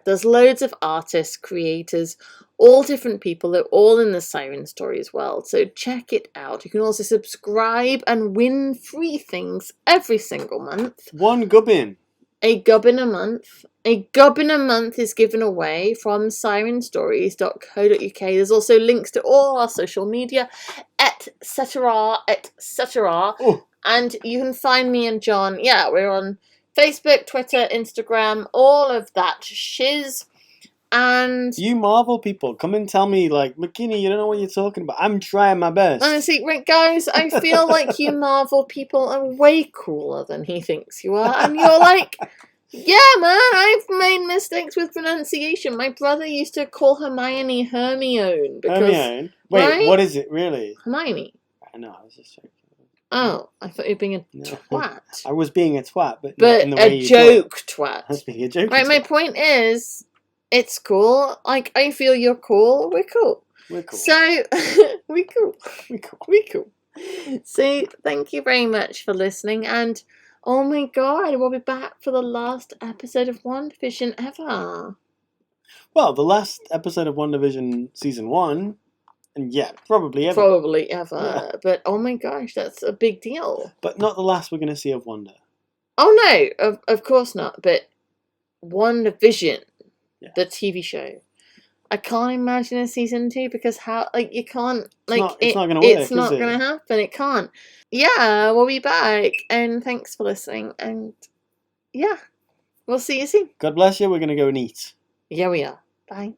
There's loads of artists, creators, all different people. They're all in the Siren Stories world. So check it out. You can also subscribe and win free things every single month. One gubbin. A gubbin a month. A gubbin a month is given away from sirenstories.co.uk. There's also links to all our social media, etc. Oh. And you can find me and John. Yeah, we're on Facebook, Twitter, Instagram, all of that shiz. And you Marvel people, come and tell me, like, McKinney, you don't know what you're talking about. I'm trying my best. honestly, right, guys, I feel like you Marvel people are way cooler than he thinks you are. And you're like, yeah, man, I've made mistakes with pronunciation. My brother used to call Hermione Hermione. Hermione? Wait, right? What is it, really? Hermione. I know, I was just joking. Oh, I thought you were being a twat. I was being a twat, but But in the way a you joke thought. I was twat. being a joke. Right, my point is, it's cool. Like, I feel you're cool. We're cool. We're cool. So, we cool. We're cool. We cool. So, thank you very much for listening. And, oh my god, we'll be back for the last episode of WandaVision ever. Well, the last episode of WandaVision Season 1, and yeah, probably ever. Probably ever. Yeah. But, oh my gosh, that's a big deal. But not the last we're going to see of Wanda. Oh no, of course not. But WandaVision, the TV show. I can't imagine a season 2 because you can't, it's not going to work. It's not going to happen. It can't. Yeah, we'll be back. And thanks for listening. And yeah, we'll see you soon. God bless you. We're going to go and eat. Yeah, we are. Bye.